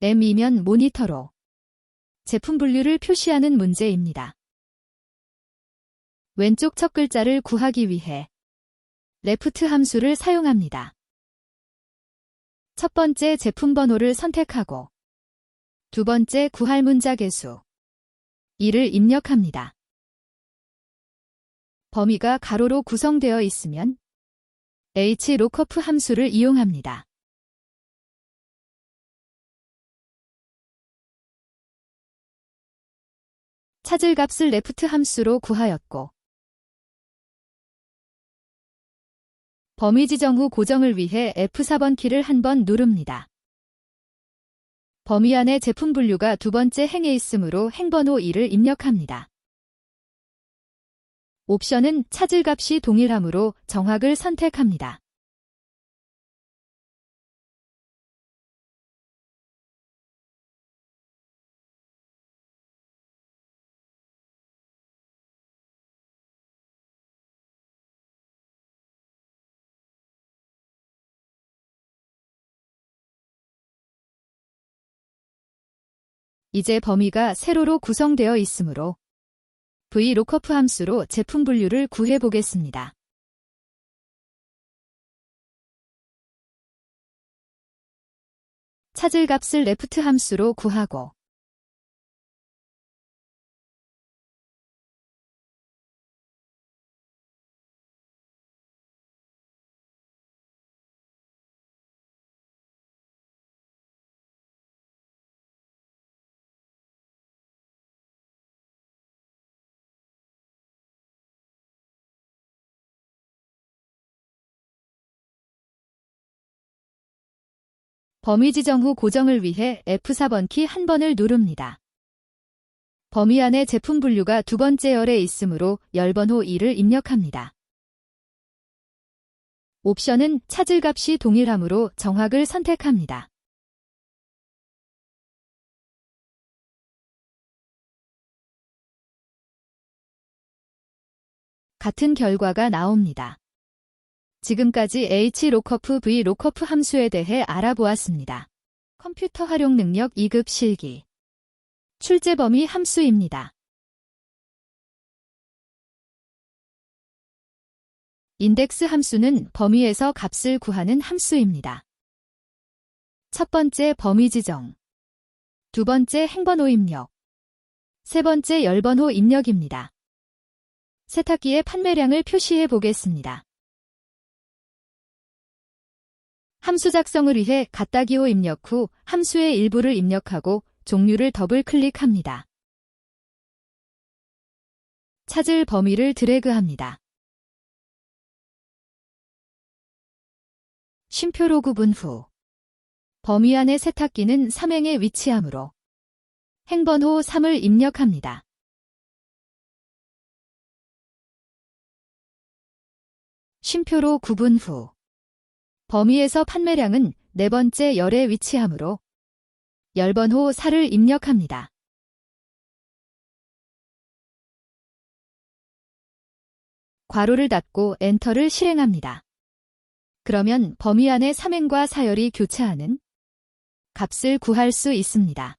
M이면 모니터로 제품 분류를 표시하는 문제입니다. 왼쪽 첫 글자를 구하기 위해 레프트 함수를 사용합니다. 첫 번째 제품 번호를 선택하고 두 번째 구할 문자 개수 2를 입력합니다. 범위가 가로로 구성되어 있으면 hlookup 함수를 이용합니다. 찾을 값을 레프트 함수로 구하였고 범위 지정 후 고정을 위해 F4번 키를 한 번 누릅니다. 범위 안에 제품 분류가 두 번째 행에 있으므로 행번호 2를 입력합니다. 옵션은 찾을 값이 동일하므로 정확을 선택합니다. 이제 범위가 세로로 구성되어 있으므로 VLOOKUP 함수로 제품 분류를 구해 보겠습니다. 찾을 값을 레프트 함수로 구하고 범위 지정 후 고정을 위해 F4번 키 한 번을 누릅니다. 범위 안에 제품 분류가 두 번째 열에 있으므로 열번호 2를 입력합니다. 옵션은 찾을 값이 동일하므로 정확을 선택합니다. 같은 결과가 나옵니다. 지금까지 hlookup, vlookup 함수에 대해 알아보았습니다. 컴퓨터 활용 능력 2급 실기 출제 범위 함수입니다. 인덱스 함수는 범위에서 값을 구하는 함수입니다. 첫 번째 범위 지정, 두 번째 행번호 입력, 세 번째 열번호 입력입니다. 세탁기의 판매량을 표시해 보겠습니다. 함수 작성을 위해 갖다기호 입력 후 함수의 일부를 입력하고 종류를 더블 클릭합니다. 찾을 범위를 드래그합니다. 쉼표로 구분 후 범위 안의 세탁기는 3행에 위치하므로 행번호 3을 입력합니다. 쉼표로 구분 후 범위에서 판매량은 네 번째 열에 위치하므로 열번호 4를 입력합니다. 괄호를 닫고 엔터를 실행합니다. 그러면 범위 안에 3행과 4열이 교차하는 값을 구할 수 있습니다.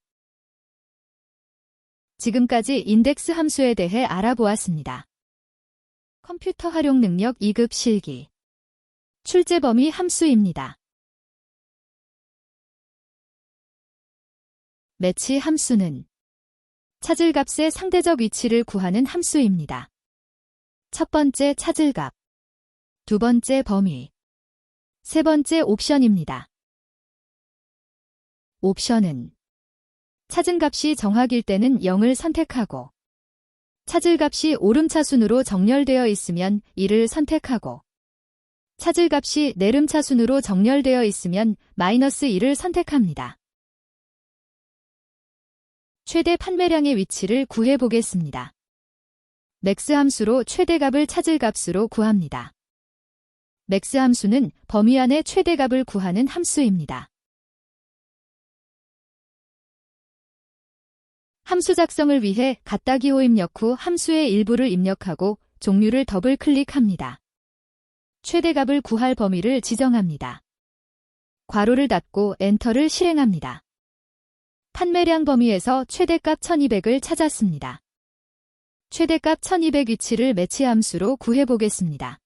지금까지 인덱스 함수에 대해 알아보았습니다. 컴퓨터 활용 능력 2급 실기 출제 범위 함수입니다. 매치 함수는 찾을 값의 상대적 위치를 구하는 함수입니다. 첫 번째 찾을 값, 두 번째 범위, 세 번째 옵션입니다. 옵션은 찾은 값이 정확일 때는 0을 선택하고 찾을 값이 오름차순으로 정렬되어 있으면 1을 선택하고 찾을 값이 내림차순으로 정렬되어 있으면 -1을 선택합니다. 최대 판매량의 위치를 구해 보겠습니다. 맥스 함수로 최대값을 찾을 값으로 구합니다. 맥스 함수는 범위 안의 최대값을 구하는 함수입니다. 함수 작성을 위해 갖다기호 입력 후 함수의 일부를 입력하고 종류를 더블 클릭합니다. 최대값을 구할 범위를 지정합니다. 괄호를 닫고 엔터를 실행합니다. 판매량 범위에서 최대값 1200을 찾았습니다. 최대값 1200 위치를 매치 함수로 구해보겠습니다.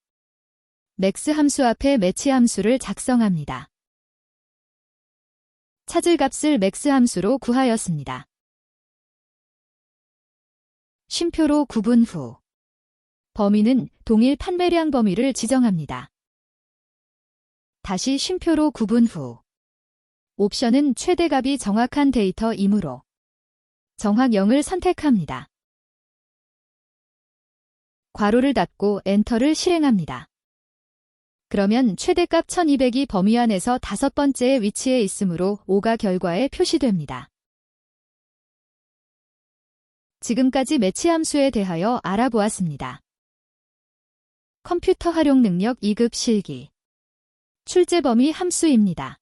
맥스 함수 앞에 매치 함수를 작성합니다. 찾을 값을 맥스 함수로 구하였습니다. 쉼표로 구분 후 범위는 동일 판매량 범위를 지정합니다. 다시 쉼표로 구분 후 옵션은 최대값이 정확한 데이터이므로 정확 0을 선택합니다. 괄호를 닫고 엔터를 실행합니다. 그러면 최대값 1200이 범위 안에서 5번째의 위치에 있으므로 5가 결과에 표시됩니다. 지금까지 매치 함수에 대하여 알아보았습니다. 컴퓨터 활용 능력 2급 실기 출제 범위 함수입니다.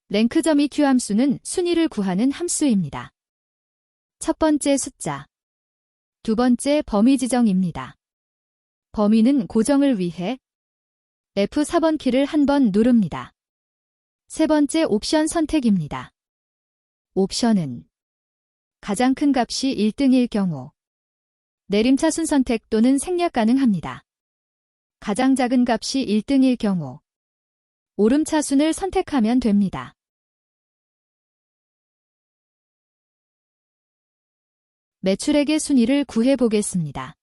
랭크점 EQ 함수는 순위를 구하는 함수입니다. 첫 번째 숫자, 두 번째 범위 지정입니다. 범위는 고정을 위해 F4번 키를 한 번 누릅니다. 세 번째 옵션 선택입니다. 옵션은 가장 큰 값이 1등일 경우 내림차순 선택 또는 생략 가능합니다. 가장 작은 값이 1등일 경우 오름차순을 선택하면 됩니다. 매출액의 순위를 구해보겠습니다.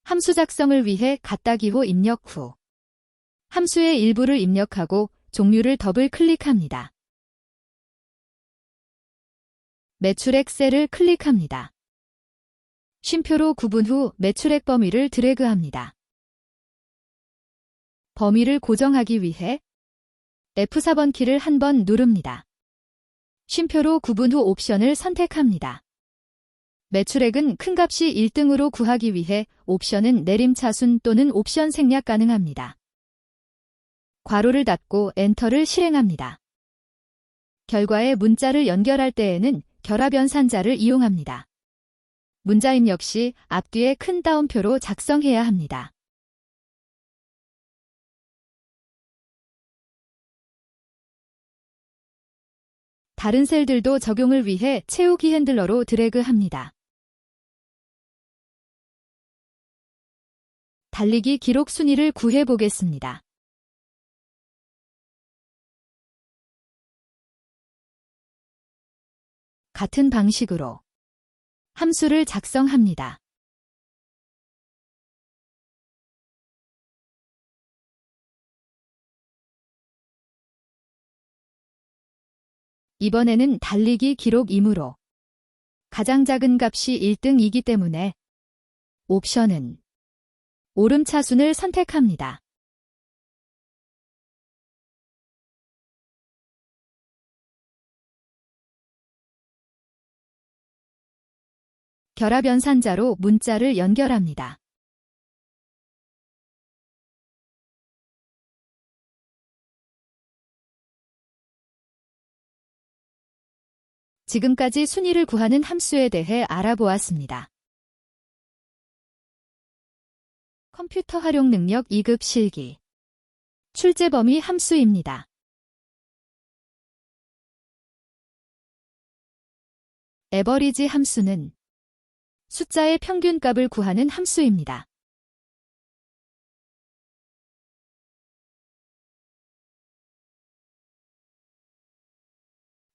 함수 작성을 위해 갖다 기호 입력 후 함수의 일부를 입력하고 종류를 더블 클릭합니다. 매출액 셀을 클릭합니다. 쉼표로 구분 후 매출액 범위를 드래그합니다. 범위를 고정하기 위해 F4번 키를 한 번 누릅니다. 쉼표로 구분 후 옵션을 선택합니다. 매출액은 큰 값이 1등으로 구하기 위해 옵션은 내림차순 또는 옵션 생략 가능합니다. 괄호를 닫고 엔터를 실행합니다. 결과에 문자를 연결할 때에는 결합 연산자를 이용합니다. 문자 입력 시 앞뒤에 큰 따옴표로 작성해야 합니다. 다른 셀들도 적용을 위해 채우기 핸들러로 드래그합니다. 달리기 기록 순위를 구해보겠습니다. 같은 방식으로 함수를 작성합니다. 이번에는 달리기 기록이므로 가장 작은 값이 1등이기 때문에 옵션은 오름차순을 선택합니다. 결합 연산자로 문자를 연결합니다. 지금까지 순위를 구하는 함수에 대해 알아보았습니다. 컴퓨터 활용 능력 2급 실기 출제 범위 함수입니다. 에버리지 함수는 숫자의 평균값을 구하는 함수입니다.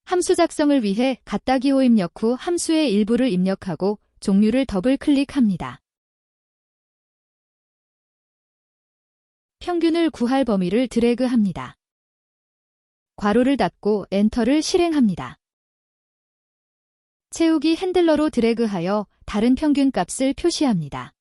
함수 작성을 위해 갖다 기호 입력 후 함수의 일부를 입력하고 종류를 더블 클릭합니다. 평균을 구할 범위를 드래그합니다. 괄호를 닫고 엔터를 실행합니다. 채우기 핸들러로 드래그하여 다른 평균 값을 표시합니다.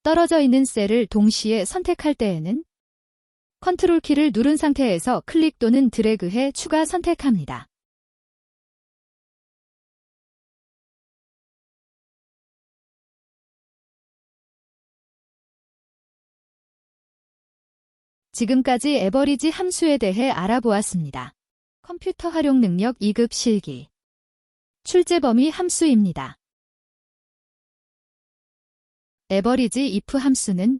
떨어져 있는 셀을 동시에 선택할 때에는 컨트롤 키를 누른 상태에서 클릭 또는 드래그해 추가 선택합니다. 지금까지 에버리지 함수에 대해 알아보았습니다. 컴퓨터 활용 능력 2급 실기 출제 범위 함수입니다. 에버리지 if 함수는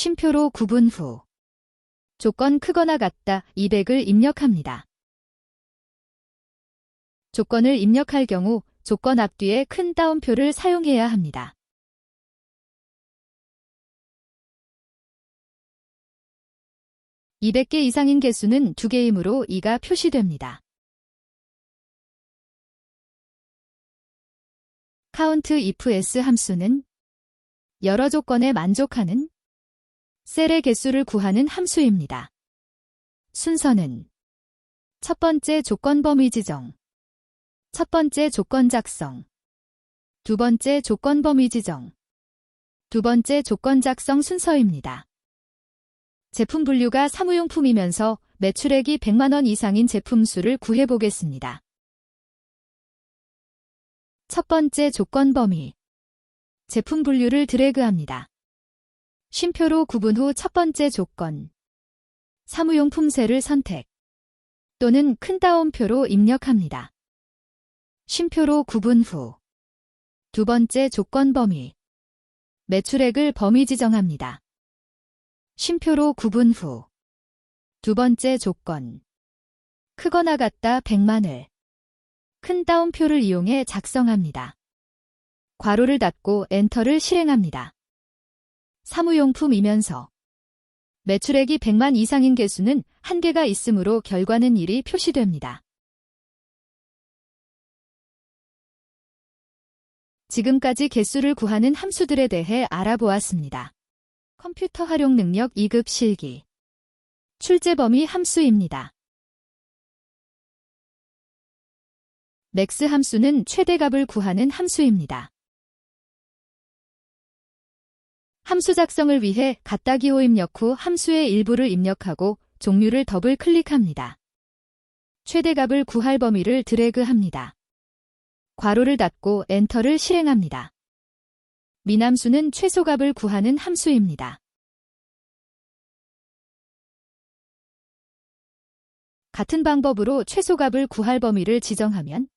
쉼표로 구분 후 조건 크거나 같다 200을 입력합니다. 조건을 입력할 경우 조건 앞뒤에 큰 따옴표를 사용해야 합니다. (200개) 이상인 개수는 2개이므로 2가 표시됩니다. countIfS 함수는 여러 조건에 만족하는 셀의 개수를 구하는 함수입니다. 순서는 첫 번째 조건 범위 지정, 첫 번째 조건 작성, 두 번째 조건 범위 지정, 두 번째 조건 작성 순서입니다. 제품 분류가 사무용품이면서 매출액이 100만 원 이상인 제품 수를 구해보겠습니다. 첫 번째 조건 범위, 제품 분류를 드래그합니다. 쉼표로 구분 후 첫 번째 조건, 사무용품 셀을 선택 또는 큰 따옴표로 입력합니다. 쉼표로 구분 후 두 번째 조건 범위, 매출액을 범위 지정합니다. 쉼표로 구분 후 두 번째 조건, 크거나 같다 100만을 큰 따옴표를 이용해 작성합니다. 괄호를 닫고 엔터를 실행합니다. 사무용품이면서 매출액이 100만 이상인 개수는 1개가 있으므로 결과는 1이 표시됩니다. 지금까지 개수를 구하는 함수들에 대해 알아보았습니다. 컴퓨터 활용 능력 2급 실기 출제 범위 함수입니다. 맥스 함수는 최대값을 구하는 함수입니다. 함수 작성을 위해 갖다 기호 입력 후 함수의 일부를 입력하고 종류를 더블 클릭합니다. 최대값을 구할 범위를 드래그합니다. 괄호를 닫고 엔터를 실행합니다. 민함수는 최소값을 구하는 함수입니다. 같은 방법으로 최소값을 구할 범위를 지정하면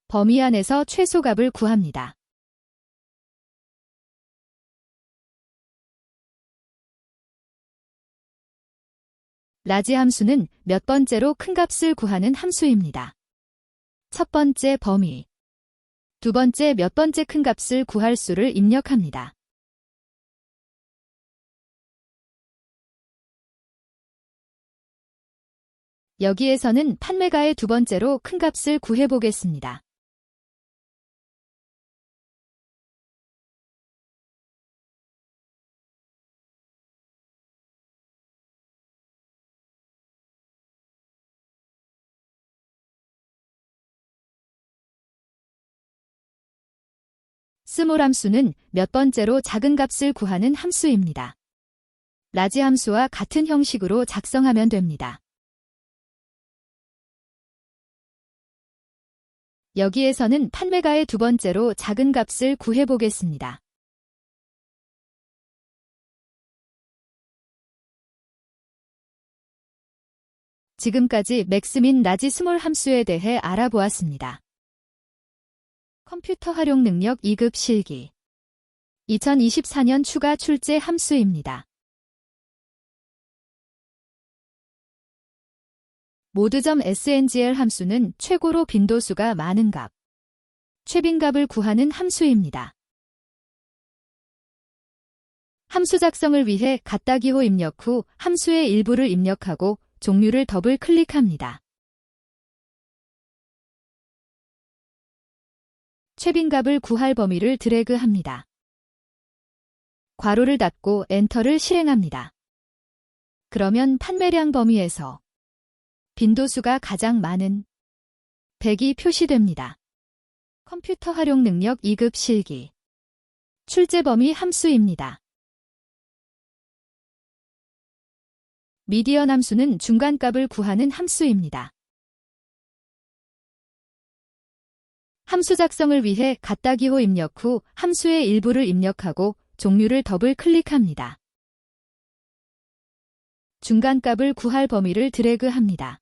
범위 안에서 최소값을 구합니다. 라지 함수는 몇 번째로 큰 값을 구하는 함수입니다. 첫 번째 범위, 두 번째 몇 번째 큰 값을 구할 수를 입력합니다. 여기에서는 판매가의 두 번째로 큰 값을 구해보겠습니다. 스몰 함수는 몇 번째로 작은 값을 구하는 함수입니다. 라지 함수와 같은 형식으로 작성하면 됩니다. 여기에서는 판매가의 두 번째로 작은 값을 구해보겠습니다. 지금까지 맥스 민 라지 스몰 함수에 대해 알아보았습니다. 컴퓨터 활용 능력 2급 실기 2024년 추가 출제 함수입니다. 모드.sngl 함수는 최고로 빈도수가 많은 값, 최빈값을 구하는 함수입니다. 함수 작성을 위해 갖다 기호 입력 후 함수의 일부를 입력하고 종류를 더블 클릭합니다. 최빈값을 구할 범위를 드래그합니다. 괄호를 닫고 엔터를 실행합니다. 그러면 판매량 범위에서 빈도수가 가장 많은 100이 표시됩니다. 컴퓨터 활용 능력 2급 실기 출제 범위 함수입니다. 미디언 함수는 중간값을 구하는 함수입니다. 함수 작성을 위해 갖다 기호 입력 후 함수의 일부를 입력하고 종류를 더블 클릭합니다. 중간값을 구할 범위를 드래그합니다.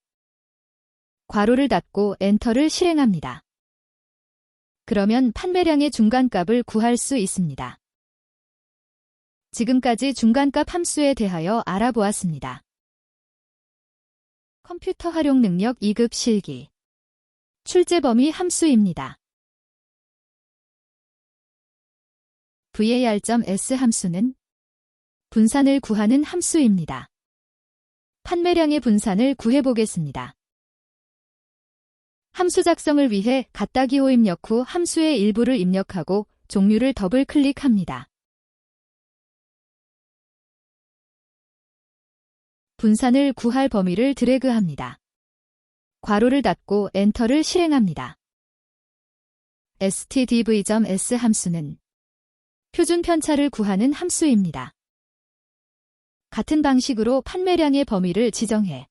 괄호를 닫고 엔터를 실행합니다. 그러면 판매량의 중간값을 구할 수 있습니다. 지금까지 중간값 함수에 대하여 알아보았습니다. 컴퓨터 활용 능력 2급 실기. 출제 범위 함수입니다. var.s 함수는 분산을 구하는 함수입니다. 판매량의 분산을 구해보겠습니다. 함수 작성을 위해 갖다 기호 입력 후 함수의 일부를 입력하고 종류를 더블 클릭합니다. 분산을 구할 범위를 드래그합니다. 괄호를 닫고 엔터를 실행합니다. stdv.s 함수는 표준 편차를 구하는 함수입니다. 같은 방식으로 판매량의 범위를 지정해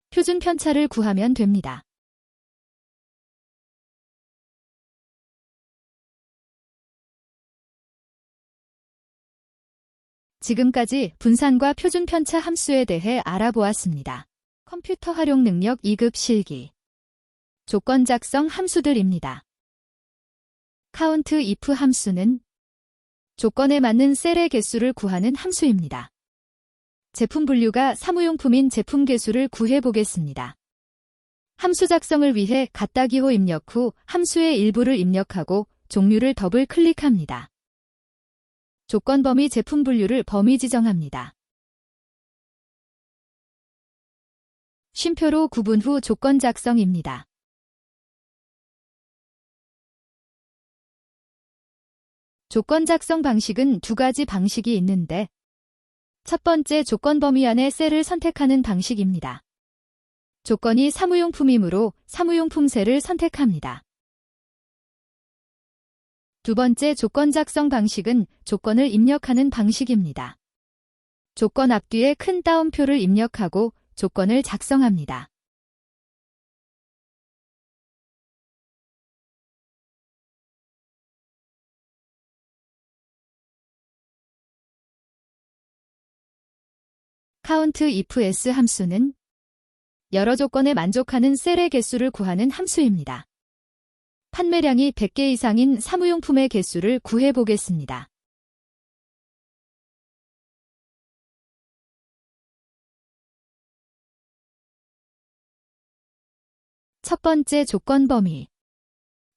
표준 편차를 구하면 됩니다. 지금까지 분산과 표준 편차 함수에 대해 알아보았습니다. 컴퓨터 활용 능력 2급 실기. 조건 작성 함수들입니다. count if 함수는 조건에 맞는 셀의 개수를 구하는 함수입니다. 제품 분류가 사무용품인 제품 개수를 구해보겠습니다. 함수 작성을 위해 갖다 기호 입력 후 함수의 일부를 입력하고 종류를 더블 클릭합니다. 조건 범위 제품 분류를 범위 지정합니다. 쉼표로 구분 후 조건 작성입니다. 조건 작성 방식은 두 가지 방식이 있는데 첫 번째 조건 범위 안에 셀을 선택하는 방식입니다. 조건이 사무용품이므로 사무용품 셀을 선택합니다. 두 번째 조건 작성 방식은 조건을 입력하는 방식입니다. 조건 앞뒤에 큰 따옴표를 입력하고 조건을 작성합니다. count if s 함수는 여러 조건에 만족하는 셀의 개수를 구하는 함수입니다. 판매량이 100개 이상인 사무용품의 개수를 구해보겠습니다. 첫 번째 조건 범위.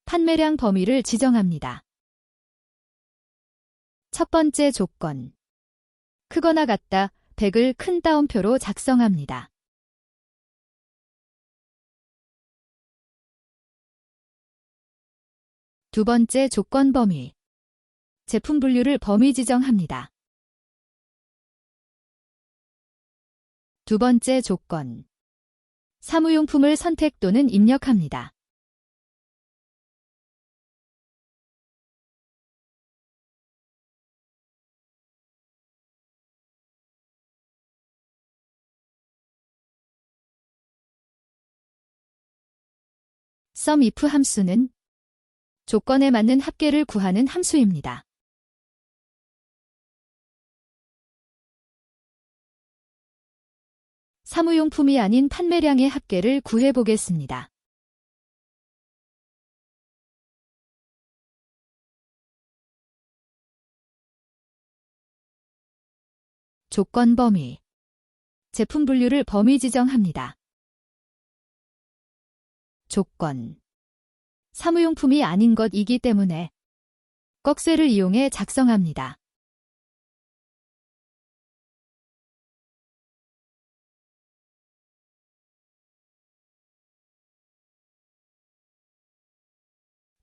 판매량 범위를 지정합니다. 첫 번째 조건. 크거나 같다 100을 큰 따옴표로 작성합니다. 두 번째 조건 범위. 제품 분류를 범위 지정합니다. 두 번째 조건. 사무용품을 선택 또는 입력합니다. sum if 함수는 조건에 맞는 합계를 구하는 함수입니다. 사무용품이 아닌 판매량의 합계를 구해보겠습니다. 조건 범위. 제품 분류를 범위 지정합니다. 조건. 사무용품이 아닌 것이기 때문에 꺽쇠를 이용해 작성합니다.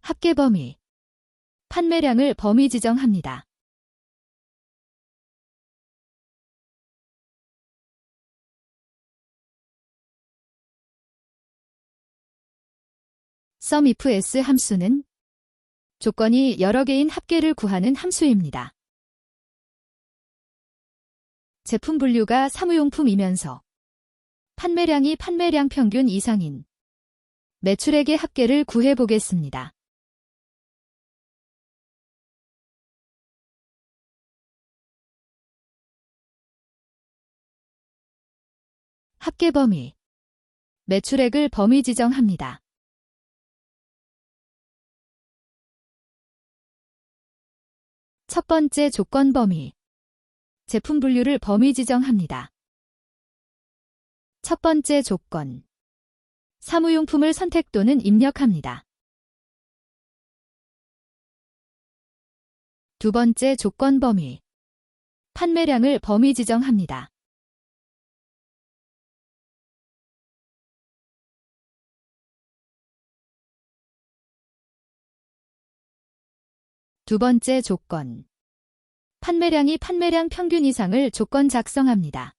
합계 범위. 판매량을 범위 지정합니다. sum if s 함수는 조건이 여러 개인 합계를 구하는 함수입니다. 제품 분류가 사무용품이면서 판매량이 판매량 평균 이상인 매출액의 합계를 구해보겠습니다. 합계 범위. 매출액을 범위 지정합니다. 첫 번째 조건 범위. 제품 분류를 범위 지정합니다. 첫 번째 조건. 사무용품을 선택 또는 입력합니다. 두 번째 조건 범위. 판매량을 범위 지정합니다. 두 번째 조건. 판매량이 판매량 평균 이상을 조건 작성합니다.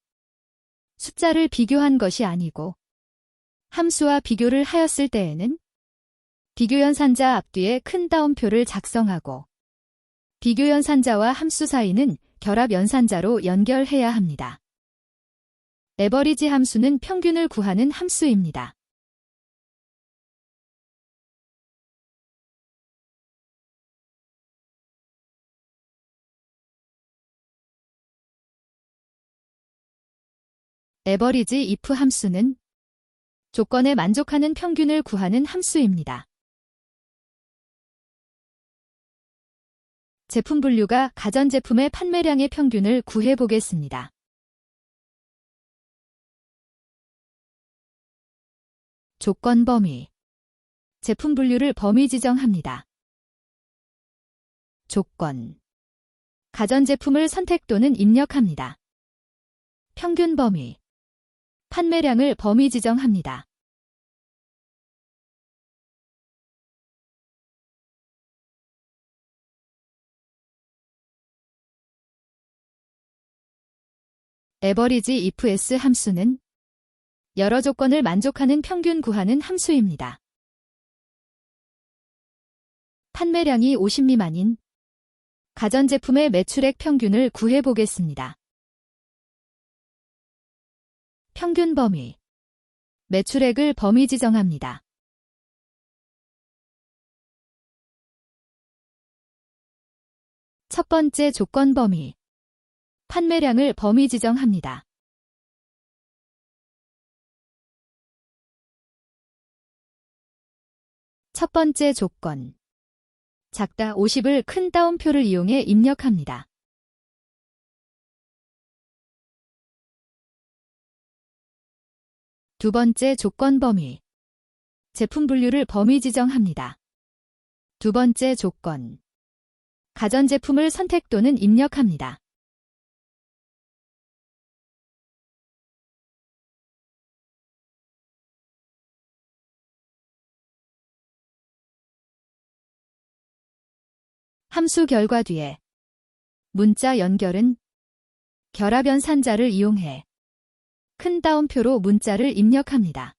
숫자를 비교한 것이 아니고 함수와 비교를 하였을 때에는 비교 연산자 앞뒤에 큰 따옴표를 작성하고 비교 연산자와 함수 사이는 결합 연산자로 연결해야 합니다. 에버리지 함수는 평균을 구하는 함수입니다. 에버리지 if 함수는 조건에 만족하는 평균을 구하는 함수입니다. 제품 분류가 가전제품의 판매량의 평균을 구해 보겠습니다. 조건 범위. 제품 분류를 범위 지정합니다. 조건. 가전제품을 선택 또는 입력합니다. 평균 범위. 판매량을 범위 지정합니다. 에버리지 if s 함수는 여러 조건을 만족하는 평균 구하는 함수입니다. 판매량이 50 미만인 가전제품의 매출액 평균을 구해 보겠습니다. 평균 범위. 매출액을 범위 지정합니다. 첫 번째 조건 범위. 판매량을 범위 지정합니다. 첫 번째 조건. 작다 50을 큰 따옴표를 이용해 입력합니다. 두 번째 조건 범위. 제품 분류를 범위 지정합니다. 두 번째 조건. 가전제품을 선택 또는 입력합니다. 함수 결과 뒤에 문자 연결은 결합 연산자를 이용해 큰 따옴표로 문자를 입력합니다.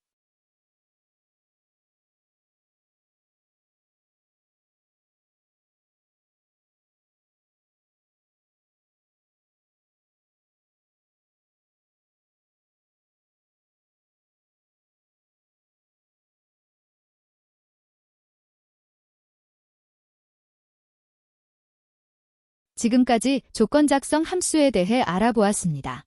지금까지 조건 작성 함수에 대해 알아보았습니다.